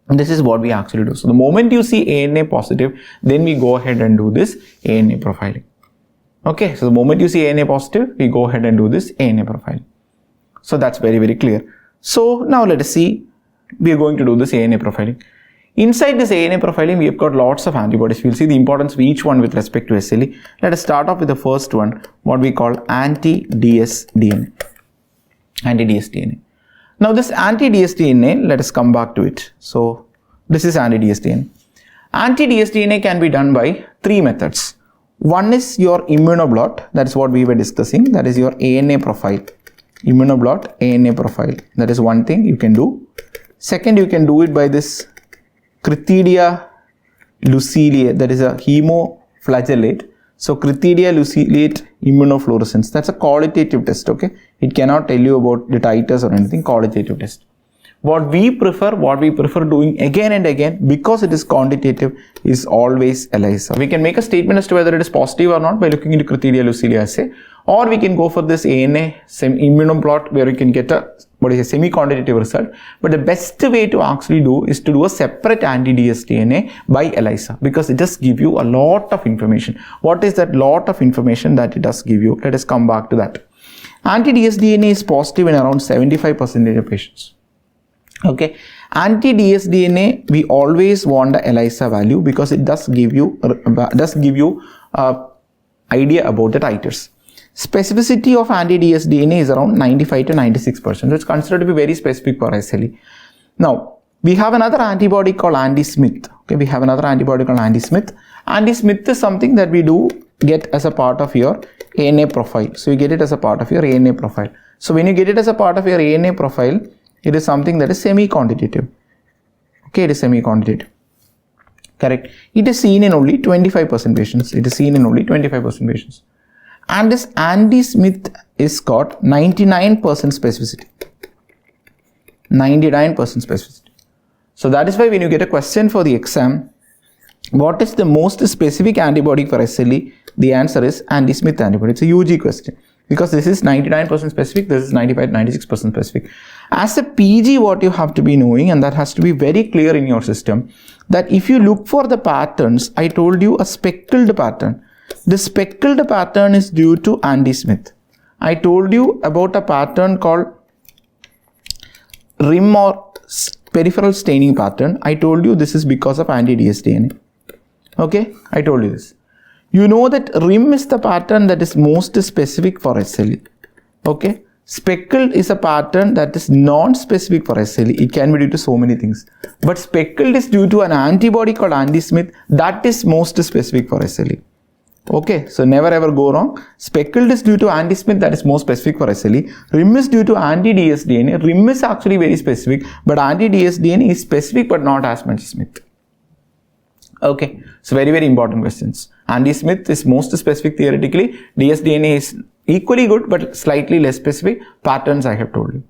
this is what we actually do. So, the moment you see ANA positive, then we go ahead and do this ANA profiling. Okay, so the moment you see ANA positive, we go ahead and do this ANA profiling. So, that's very, very clear. So, now let us see, we are going to do this ANA profiling. Inside this ANA profiling, we have got lots of antibodies. We will see the importance of each one with respect to SLE. Let us start off with the first one, what we call anti-DSDNA. Anti-DSDNA. Now, this anti-DSDNA, let us come back to it. So, this is anti-DSDNA. Anti-DSDNA can be done by 3 methods. One is your immunoblot, that is what we were discussing, that is your ANA profile. Immunoblot, ANA profile, that is one thing you can do. Second, you can do it by this Crithidia luciliate, that is a hemoflagellate. So, Crithidia luciliate immunofluorescence, that's a qualitative test, okay? It cannot tell you about the titers or anything, qualitative test. What we prefer doing again and again, because it is quantitative, is always ELISA. We can make a statement as to whether it is positive or not by looking into Crithidia luciliate assay, or we can go for this ANA immunoblot where we can get a semi-quantitative result. But the best way to actually do is to do a separate anti-DSDNA by ELISA, because it does give you a lot of information. What is that lot of information that it does give you? Let us come back to that. Anti-DSDNA is positive in around 75% of patients. Okay, anti-DSDNA, we always want the ELISA value because it does give you idea about the titers. Specificity of anti-DSDNA is around 95 to 96%. So, it's considered to be very specific for SLE. Now, we have another antibody called anti-Smith. Okay, we have another antibody called anti-Smith. Anti-Smith is something that we do get as a part of your ANA profile. So, you get it as a part of your ANA profile. So, when you get it as a part of your ANA profile, it is something that is semi-quantitative. Okay, it is semi-quantitative. Correct. It is seen in only 25% patients. It is seen in only 25% patients. And this anti-Smith is got 99% specificity. 99% specificity. So, that is why when you get a question for the exam, what is the most specific antibody for SLE? The answer is anti-Smith antibody. It's a UG question. Because this is 99% specific, this is 95-96% specific. As a PG, what you have to be knowing, and that has to be very clear in your system, that if you look for the patterns, I told you a speckled pattern. The speckled pattern is due to anti-Smith. I told you about a pattern called rim or peripheral staining pattern. I told you this is because of anti-DSDNA. Okay, I told you this. You know that rim is the pattern that is most specific for SLE. Okay, speckled is a pattern that is non-specific for SLE. It can be due to so many things. But speckled is due to an antibody called anti-Smith that is most specific for SLE. Okay, so never ever go wrong. Speckled is due to anti-Smith that is more specific for SLE. Rim is due to anti-DSDNA. Rim is actually very specific, but anti-DSDNA is specific but not as much as Smith. Okay, so very, very important questions. Anti-Smith is most specific theoretically. DSDNA is equally good but slightly less specific. Patterns I have told you.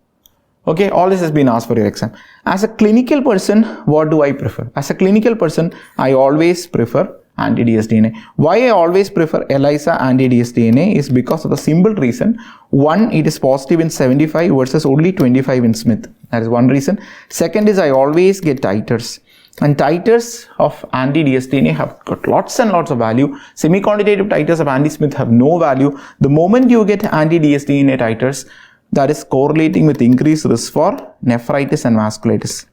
Okay, all this has been asked for your exam. As a clinical person, what do I prefer? As a clinical person, I always prefer anti-DSDNA. Why I always prefer ELISA anti-DSDNA is because of the simple reason. One, it is positive in 75 versus only 25 in Smith. That is one reason. Second is I always get titers. And titers of anti-DSDNA have got lots and lots of value. Semi-quantitative titers of anti-Smith have no value. The moment you get anti-DSDNA titers, that is correlating with increased risk for nephritis and vasculitis.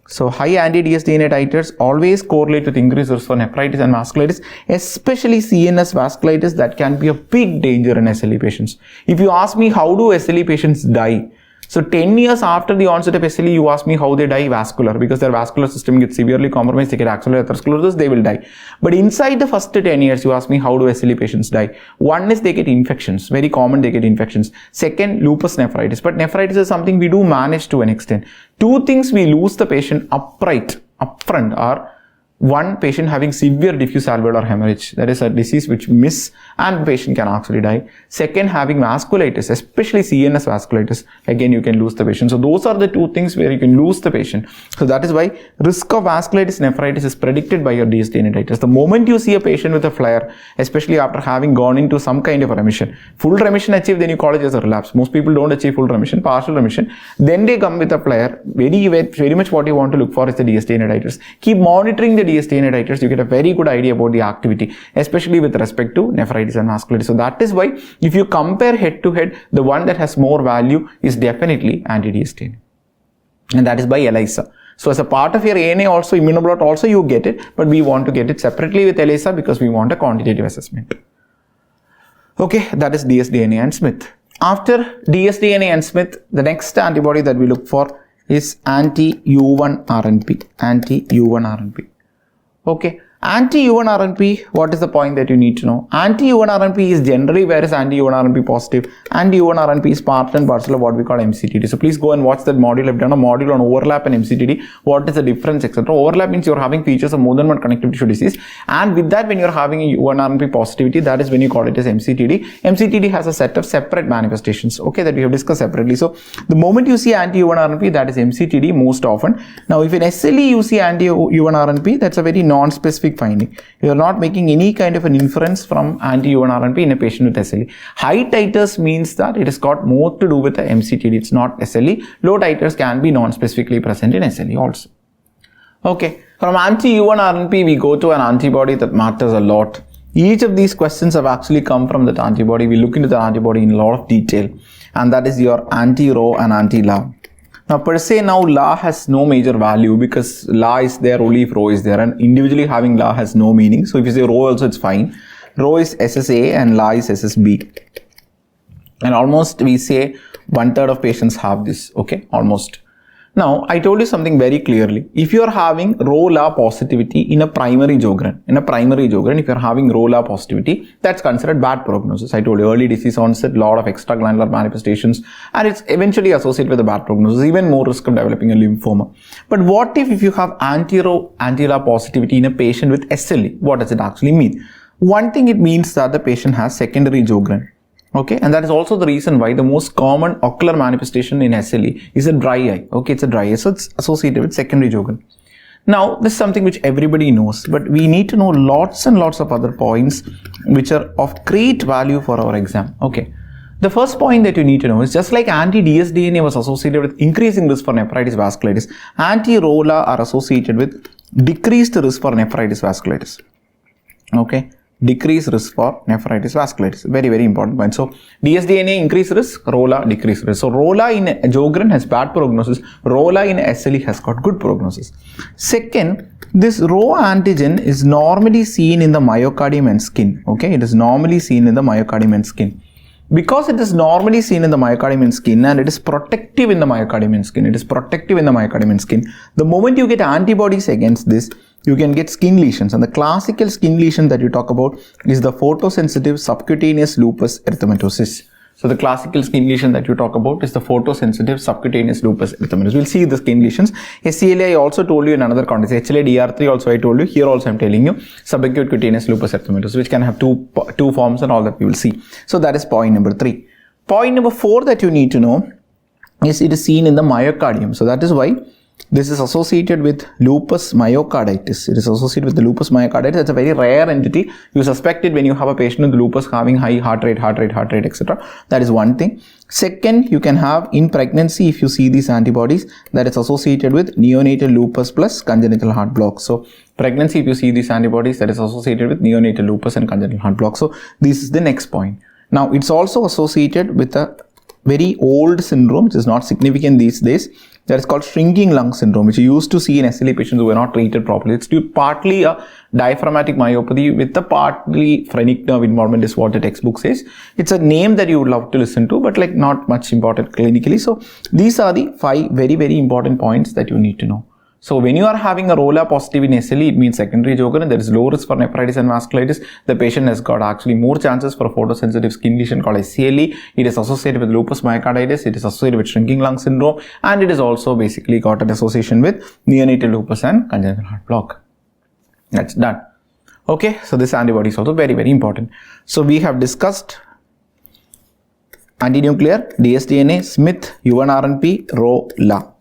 So, high anti-DSDNA titers always correlate with increased risk for nephritis and vasculitis, especially CNS vasculitis that can be a big danger in SLE patients. If you ask me how do SLE patients die, so 10 years after the onset of SLE, you ask me how they die, vascular, because their vascular system gets severely compromised, they get axillary atherosclerosis, they will die. But inside the first 10 years, you ask me how do SLE patients die. One is they get infections, very common they get infections. Second, lupus nephritis, but nephritis is something we do manage to an extent. Two things we lose the patient upfront are one patient having severe diffuse alveolar hemorrhage, that is a disease which miss and the patient can actually die. Second, having vasculitis, especially CNS vasculitis, again you can lose the patient. So those are the two things where you can lose the patient. So that is why risk of vasculitis nephritis is predicted by your DSDNA titers. The moment you see a patient with a flare, especially after having gone into some kind of a remission, full remission achieved, then you call it as a relapse. Most people don't achieve full remission, partial remission, then they come with a flare. Very much what you want to look for is the DSDNA titers. Keep monitoring the DSDNA titers, you get a very good idea about the activity, especially with respect to nephritis and vasculitis. So that is why if you compare head to head, the one that has more value is definitely anti-DSDNA, and that is by ELISA. So as a part of your ANA also, immunoblot also you get it, but we want to get it separately with ELISA because we want a quantitative assessment. Okay, that is DSDNA and Smith. After DSDNA and Smith, the next antibody that we look for is anti-U1RNP. Anti-U1RNP. Okay, anti-U1RNP, what is the point that you need to know? Anti-U1RNP is generally where is anti-U1RNP positive. Anti-U1RNP is part and parcel of what we call MCTD. So please go and watch that module. I've done a module on overlap and MCTD. What is the difference, etc. Overlap means you're having features of more than one connective tissue disease, and with that, when you're having a U1RNP positivity, that is when you call it as MCTD. MCTD has a set of separate manifestations, okay, that we have discussed separately. So the moment you see anti-U1RNP, that is MCTD most often. Now if in SLE you see anti-U1RNP, that's a very non-specific finding. You are not making any kind of an inference from anti-U1RNP in a patient with SLE. High titers means that it has got more to do with the MCTD. It's not SLE. Low titers can be non-specifically present in SLE also. Okay, from anti-U1RNP we go to an antibody that matters a lot. Each of these questions have actually come from that antibody. We look into the antibody in a lot of detail, and that is your anti-Rho and anti-La. Now per se, now La has no major value because La is there only if Rho is there, and individually having La has no meaning. So if you say Rho also, it's fine. Rho is SSA and La is SSB, and almost we say 1/3 of patients have this, okay, almost. Now I told you something very clearly. If you are having Rho-La positivity in a primary Sjogren, if you are having Rho-La positivity, that's considered bad prognosis. I told you early disease onset, lot of extraglandular manifestations, and it's eventually associated with a bad prognosis, even more risk of developing a lymphoma. But what if you have anti-Rho, anti-La positivity in a patient with SLE? What does it actually mean? One thing, it means that the patient has secondary Sjogren. Okay, and that is also the reason why the most common ocular manifestation in SLE is a dry eye. Okay, it's a dry eye, so it's associated with secondary Sjogren. Now, this is something which everybody knows, but we need to know lots and lots of other points which are of great value for our exam. Okay, the first point that you need to know is, just like anti-DSDNA was associated with increasing risk for nephritis vasculitis, anti-Rho-La are associated with decreased risk for nephritis vasculitis. Okay, decreased risk for nephritis vasculitis. Very, very important point. So DSDNA increased risk, Rho-La decreased risk. So Rho-La in Sjogren has bad prognosis, Rho-La in SLE has got good prognosis. Second, this Rho antigen is normally seen in the myocardium and skin. Okay, it is normally seen in the myocardium and skin. Because it is normally seen in the myocardium and skin, and it is protective in the myocardium and skin, the moment you get antibodies against this, you can get skin lesions, and the classical skin lesion that you talk about is the photosensitive subcutaneous lupus erythematosus. So the classical skin lesion that you talk about is the photosensitive subcutaneous lupus erythematosus. We'll see the skin lesions. SLE I also told you in another context. HLA-DR3 also I told you. Here also I'm telling you subacute cutaneous lupus erythematosus, which can have two forms and all that we will see. So that is point number 3. Point number 4 that you need to know is it is seen in the myocardium. So that is why this is associated with lupus myocarditis. It is associated with the lupus myocarditis. It's a very rare entity. You suspect it when you have a patient with lupus having high heart rate, etc. That is one thing. Second, you can have in pregnancy, if you see these antibodies, that is associated with neonatal lupus plus congenital heart block. So pregnancy, if you see these antibodies, that is associated with neonatal lupus and congenital heart block. So this is the next point. Now it's also associated with a very old syndrome, which is not significant these days. That is called shrinking lung syndrome, which you used to see in SLE patients who were not treated properly. It's due partly a diaphragmatic myopathy with the partly phrenic nerve involvement is what the textbook says. It's a name that you would love to listen to, but like not much important clinically. So these are the 5 very, very important points that you need to know. So when you are having a Rho-La positive in SLE, it means secondary Sjogren, there is low risk for nephritis and vasculitis. The patient has got actually more chances for a photosensitive skin lesion called SLE. It is associated with lupus myocarditis, it is associated with shrinking lung syndrome, and it is also basically got an association with neonatal lupus and congenital heart block. That's done. Okay, so this antibody is also very, very important. So we have discussed antinuclear, dsDNA, Smith, Unrmp, Rho, La.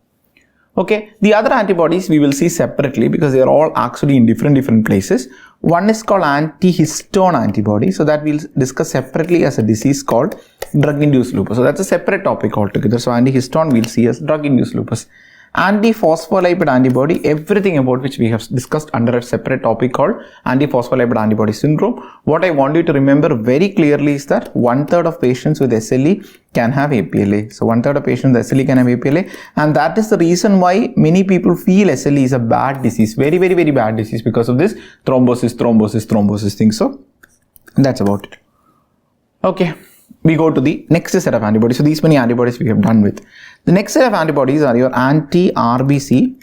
Okay, the other antibodies we will see separately because they are all actually in different places. One is called antihistone antibody, so that we'll discuss separately as a disease called drug-induced lupus. So that's a separate topic altogether. So antihistone we'll see as drug-induced lupus. Antiphospholipid antibody, everything about which we have discussed under a separate topic called antiphospholipid antibody syndrome. What I want you to remember very clearly is that 1/3 of patients with SLE can have APLA. So 1/3 of patients with SLE can have APLA, and that is the reason why many people feel SLE is a bad disease, very bad disease, because of this thrombosis thing. So that's about it. Okay. We go to the next set of antibodies. So these many antibodies we have done with. The next set of antibodies are your anti-RBC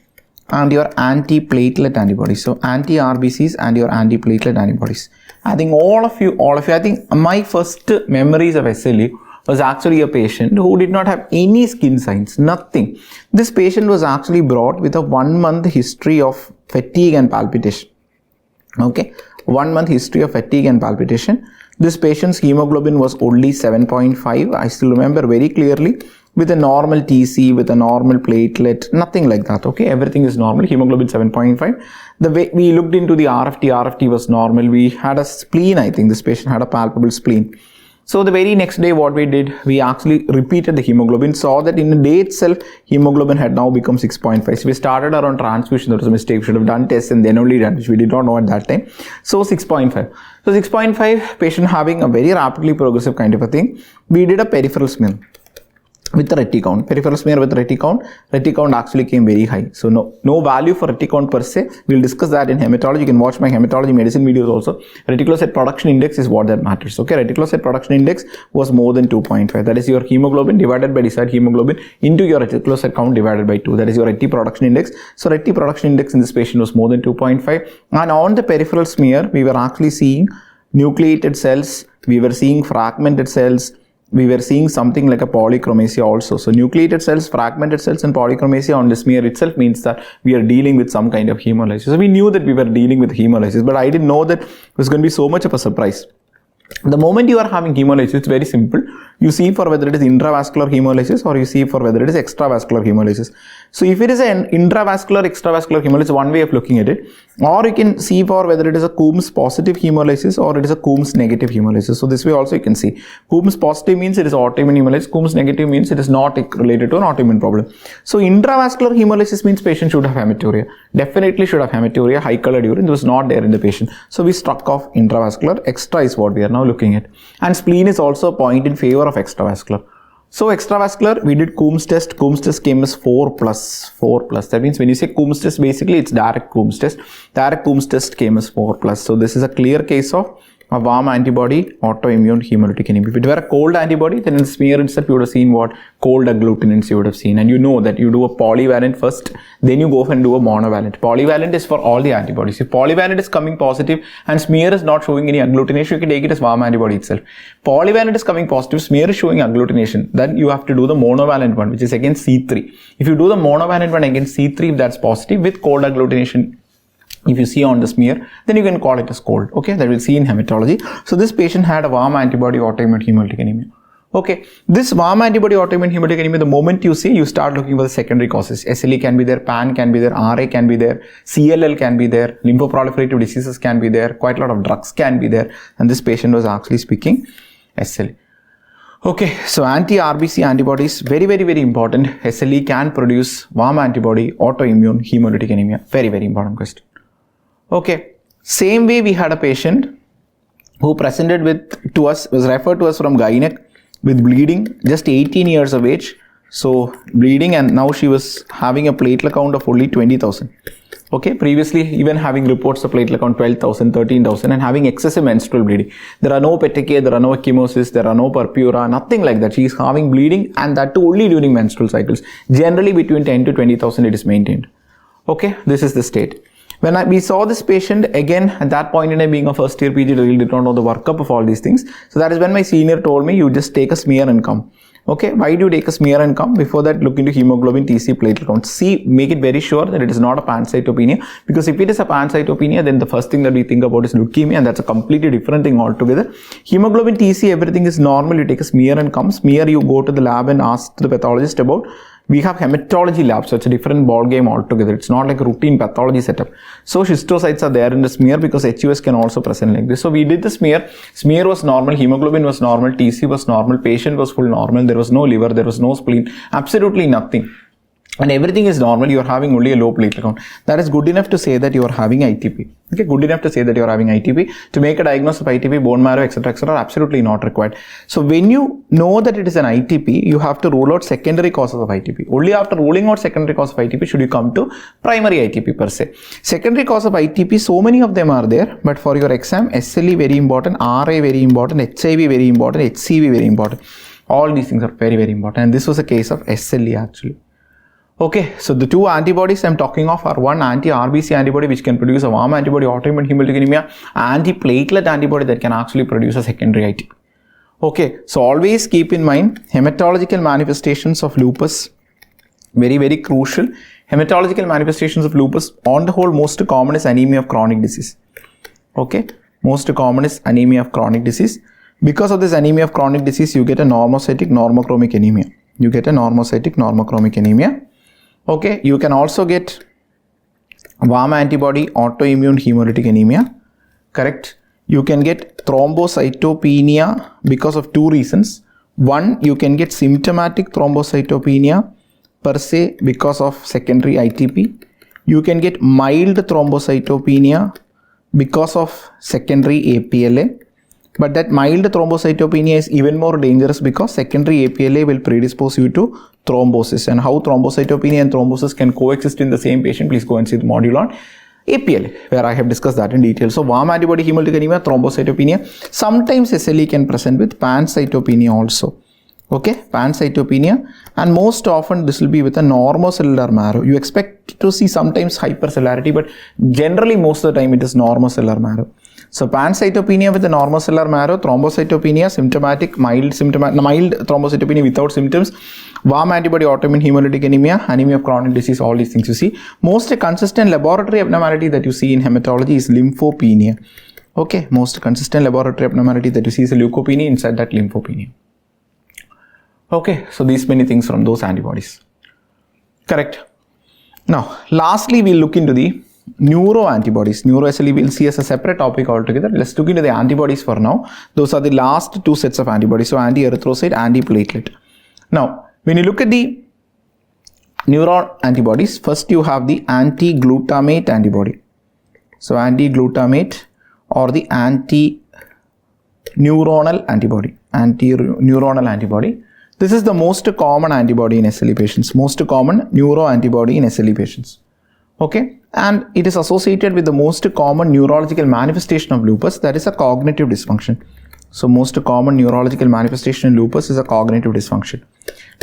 and your anti-platelet antibodies. So anti-RBCs and your anti-platelet antibodies. I think all of you, I think my first memories of SLE was actually a patient who did not have any skin signs, nothing. This patient was actually brought with a 1-month history of fatigue and palpitation. Okay, 1-month history of fatigue and palpitation. This patient's hemoglobin was only 7.5. I still remember very clearly, with a normal TC, with a normal platelet, nothing like that. Okay, everything is normal. Hemoglobin 7.5. The way we looked into the RFT was normal. We had a spleen. I think this patient had a palpable spleen. So the very next day what we did, we actually repeated the hemoglobin, saw that in a day itself hemoglobin had now become 6.5. So we started our own transfusion. That was a mistake. We should have done tests and then only done, which we did not know at that time. So 6.5. So 6.5, patient having a very rapidly progressive kind of a thing. We did a peripheral smear with the reticount, peripheral smear with reticount actually came very high. So no value for reticount per se. We'll discuss that in hematology. You can watch my hematology medicine videos also. Reticulocyte production index is what that matters. Okay, reticulocyte production index was more than 2.5. That is your hemoglobin divided by desired hemoglobin into your reticulocyte count divided by 2. That is your reti production index. So reti production index in this patient was more than 2.5. And on the peripheral smear, we were actually seeing nucleated cells. We were seeing fragmented cells. We were seeing something like a polychromasia also. So nucleated cells, fragmented cells and polychromasia on the smear itself means that we are dealing with some kind of hemolysis. So we knew that we were dealing with hemolysis, but I didn't know that it was going to be so much of a surprise. The moment you are having hemolysis, it's very simple. You see for whether it is intravascular hemolysis or you see for whether it is extravascular hemolysis. So if it is an intravascular, extravascular hemolysis, one way of looking at it, or you can see for whether it is a Coombs positive hemolysis or it is a Coombs negative hemolysis. So this way also you can see. Coombs positive means it is autoimmune hemolysis. Coombs negative means it is not related to an autoimmune problem. So intravascular hemolysis means patient should have hematuria. Definitely should have hematuria, high colored urine. It was not there in the patient. So we struck off intravascular. Extra is what we are now looking at. And spleen is also a point in favor of extravascular. So extravascular, we did Coombs test. Coombs test came as 4+. That means when you say Coombs test, basically it's direct Coombs test. Direct Coombs test came as 4+. So this is a clear case of a warm antibody, autoimmune hemolytic anemia. If it were a cold antibody, then in the smear itself you would have seen what cold agglutinins you would have seen. And you know that you do a polyvalent first, then you go and do a monovalent. Polyvalent is for all the antibodies. If polyvalent is coming positive and smear is not showing any agglutination, you can take it as warm antibody itself. Polyvalent is coming positive, smear is showing agglutination, then you have to do the monovalent one, which is against C3. If you do the monovalent one against C3, if that's positive with cold agglutination, if you see on the smear, then you can call it as cold. Okay, that we'll see in hematology. So this patient had a warm antibody autoimmune hemolytic anemia. Okay, this warm antibody autoimmune hemolytic anemia, the moment you see, you start looking for the secondary causes. SLE can be there, PAN can be there, RA can be there, CLL can be there, lymphoproliferative diseases can be there, quite a lot of drugs can be there, and this patient was actually speaking SLE. Okay, so anti-RBC antibodies, very important. SLE can produce warm antibody autoimmune hemolytic anemia. Very important question. Okay, same way we had a patient who presented to us, was referred to us from gynec with bleeding, just 18 years of age. So bleeding, and now she was having a platelet count of only 20,000. Okay, previously even having reports of platelet count 12,000, 13,000 and having excessive menstrual bleeding. There are no petechiae, there are no ecchymosis, there are no purpura, nothing like that. She is having bleeding, and that too only during menstrual cycles. Generally between 10 to 20,000 it is maintained. Okay, this is the state. When we saw this patient, again, at that point in time, being a first year PG, really did not know the workup of all these things. So that is when my senior told me, you just take a smear and come. Okay, why do you take a smear and come? Before that, look into hemoglobin, TC, platelet count. See, make it very sure that it is not a pancytopenia, because if it is a pancytopenia, then the first thing that we think about is leukemia, and that's a completely different thing altogether. Hemoglobin, TC, everything is normal. You take a smear and come. Smear, you go to the lab and ask the pathologist about. We have hematology lab, so it's a different ball game altogether. It's not like a routine pathology setup. So schistocytes are there in the smear because HUS can also present like this. So we did the smear. Smear was normal, hemoglobin was normal, TC was normal, patient was full normal. There was no liver, there was no spleen, absolutely nothing. And everything is normal. You are having only a low platelet count. That is good enough to say that you are having ITP. Okay, good enough to say that you are having ITP. To make a diagnosis of ITP, bone marrow, etc., absolutely not required. So when you know that it is an ITP, you have to rule out secondary causes of ITP. Only after ruling out secondary cause of ITP should you come to primary ITP per se. Secondary cause of ITP, so many of them are there, but for your exam, SLE very important, RA very important, HIV very important, HCV very important. All these things are very, very important. And this was a case of SLE actually. Okay, so the two antibodies I'm talking of are one anti-RBC antibody which can produce a warm antibody, autoimmune hemolytic anemia, anti-platelet antibody that can actually produce a secondary ITP. Okay, so always keep in mind hematological manifestations of lupus, very, very crucial. Hematological manifestations of lupus, on the whole, most common is anemia of chronic disease. Okay, most common is anemia of chronic disease. Because of this anemia of chronic disease, you get a normocytic normochromic anemia. You get a normocytic normochromic anemia. Okay, you can also get warm antibody autoimmune hemolytic anemia, correct? You can get thrombocytopenia because of two reasons. One, you can get symptomatic thrombocytopenia per se because of secondary ITP. You can get mild thrombocytopenia because of secondary APLA. But that mild thrombocytopenia is even more dangerous because secondary APLA will predispose you to thrombosis. And how thrombocytopenia and thrombosis can coexist in the same patient, please go and see the module on APLA, where I have discussed that in detail. So warm antibody hemolytic anemia, thrombocytopenia. Sometimes SLE can present with pancytopenia also. Okay, pancytopenia, and most often this will be with a normocellular marrow. You expect to see sometimes hypercellularity, but generally most of the time it is normocellular marrow. So pancytopenia with a normocellular marrow, thrombocytopenia, symptomatic, mild thrombocytopenia without symptoms, warm antibody autoimmune hemolytic anemia, anemia of chronic disease, all these things you see. Most consistent laboratory abnormality that you see in hematology is lymphopenia. Okay, most consistent laboratory abnormality that you see is a leukopenia, inside that lymphopenia. Okay, so these many things from those antibodies. Correct. Now, lastly, we'll look into the neuro antibodies. Neuro SLE we'll see as a separate topic altogether. Let's look into the antibodies for now. Those are the last two sets of antibodies. So anti-erythrocyte, anti-platelet. Now, when you look at the neuro antibodies, first you have the anti-glutamate antibody. So anti-glutamate or the anti-neuronal antibody. Anti-neuronal antibody. This is the most common antibody in SLE patients. Most common neuro antibody in SLE patients. Okay, and it is associated with the most common neurological manifestation of lupus, that is a cognitive dysfunction. So most common neurological manifestation in lupus is a cognitive dysfunction.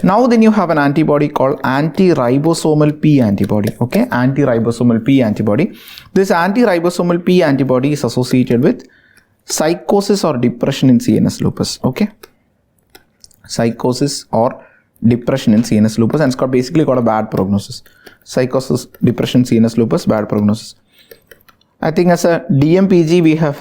Now then you have an antibody called anti-ribosomal P antibody. Okay, anti-ribosomal P antibody. This anti-ribosomal P antibody is associated with psychosis or depression in CNS lupus. Okay, psychosis or depression in CNS lupus, and it's basically got a bad prognosis. Psychosis, depression, CNS lupus, bad prognosis. I think as a DMPG we have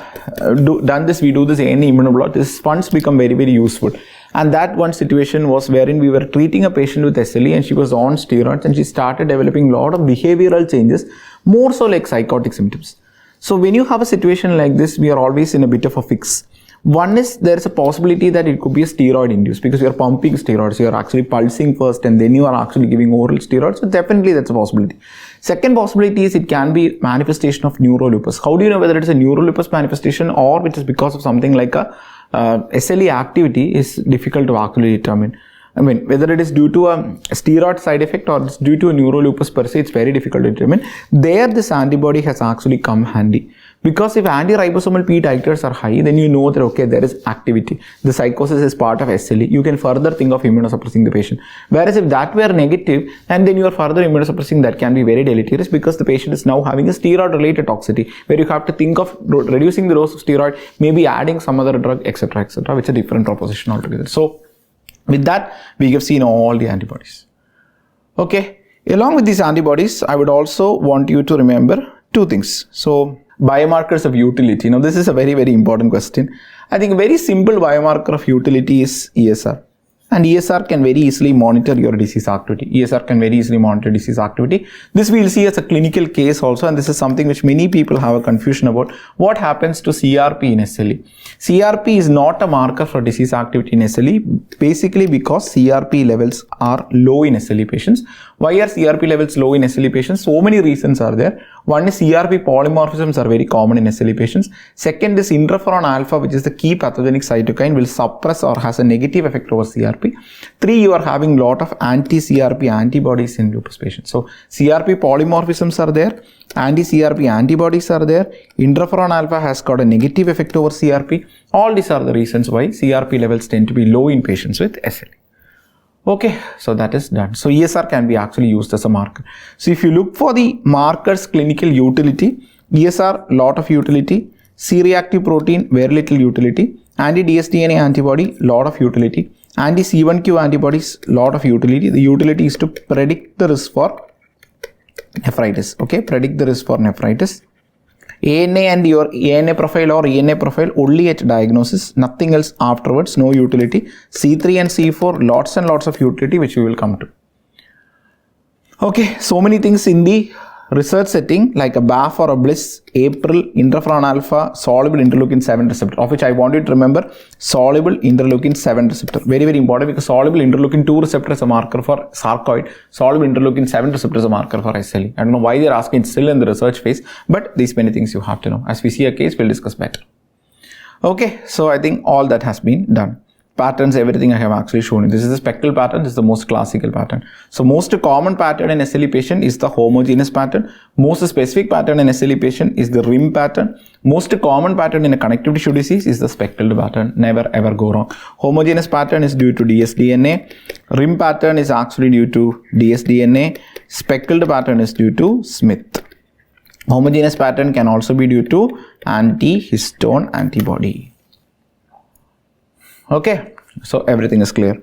done this, we do this in immunoblot. These funds become very, very useful. And that one situation was wherein we were treating a patient with SLE and she was on steroids and she started developing a lot of behavioral changes, more so like psychotic symptoms. So when you have a situation like this, we are always in a bit of a fix. One is there is a possibility that it could be a steroid induced because you are pumping steroids, you are actually pulsing first and then you are actually giving oral steroids. So definitely that's a possibility. Second possibility is it can be manifestation of neurolupus. How do you know whether it is a neurolupus manifestation or it is because of something like a SLE activity is difficult to actually determine. I mean, whether it is due to a steroid side effect or it's due to a neurolupus per se, it's very difficult to determine. There, this antibody has actually come handy. Because if anti-ribosomal P titers are high, then you know that, okay, there is activity. The psychosis is part of SLE. You can further think of immunosuppressing the patient. Whereas if that were negative, and then you are further immunosuppressing, that can be very deleterious because the patient is now having a steroid-related toxicity, where you have to think of reducing the dose of steroid, maybe adding some other drug, etc., etc., which is a different proposition altogether. So, With that, we have seen all the antibodies. Okay, along with these antibodies, I would also want you to remember two things. So, biomarkers of utility. Now, this is a very, very important question. I think a very simple biomarker of utility is ESR. And ESR can very easily monitor your disease activity. ESR can very easily monitor disease activity. This we will see as a clinical case also, and this is something which many people have a confusion about. What happens to CRP in SLE? CRP is not a marker for disease activity in SLE, basically because CRP levels are low in SLE patients. Why are CRP levels low in SLE patients? So many reasons are there. One is CRP polymorphisms are very common in SLE patients. Second is interferon alpha, which is the key pathogenic cytokine, will suppress or has a negative effect over CRP. 3, you are having lot of anti-CRP antibodies in lupus patients. So CRP polymorphisms are there, anti-CRP antibodies are there, interferon alpha has got a negative effect over CRP. All these are the reasons why CRP levels tend to be low in patients with SLE. Okay, so that is done. So ESR can be actually used as a marker. So if you look for the markers clinical utility, ESR lot of utility, C-reactive protein very little utility, anti-DSDNA antibody lot of utility, anti-C1q antibodies lot of utility. The utility is to predict the risk for nephritis. Okay, predict the risk for nephritis. ANA and your ANA profile or ENA profile only at diagnosis, nothing else afterwards, no utility. C3 and C4, lots and lots of utility, which we will come to. Okay, so many things in the research setting like a BAFF or a BLIS, April, interferon alpha, soluble interleukin 7 receptor, of which I want you to remember soluble interleukin 7 receptor. Very, very important because soluble interleukin 2 receptor is a marker for sarcoid, soluble interleukin 7 receptor is a marker for SLE. I don't know why they're asking, it's still in the research phase, but these many things you have to know. As we see a case, we'll discuss better. Okay, so I think all that has been done. Patterns, everything I have actually shown you. This is the spectral pattern. This is the most classical pattern. So most common pattern in SLE patient is the homogeneous pattern. Most specific pattern in SLE patient is the rim pattern. Most common pattern in a connective tissue disease is the spectral pattern. Never ever go wrong. Homogeneous pattern is due to dsDNA. Rim pattern is actually due to dsDNA. Speckled pattern is due to Smith. Homogeneous pattern can also be due to anti-histone antibody. Okay, so everything is clear.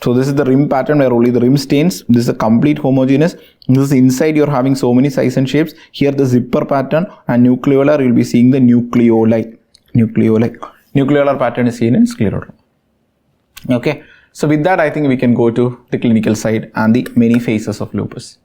So this is the rim pattern where only the rim stains. This is a complete homogeneous. This is inside you're having so many size and shapes. Here the zipper pattern and nucleolar you'll be seeing the nucleoli. Nucleolar pattern is seen in scleroderma. Okay, so with that I think we can go to the clinical side and the many phases of lupus.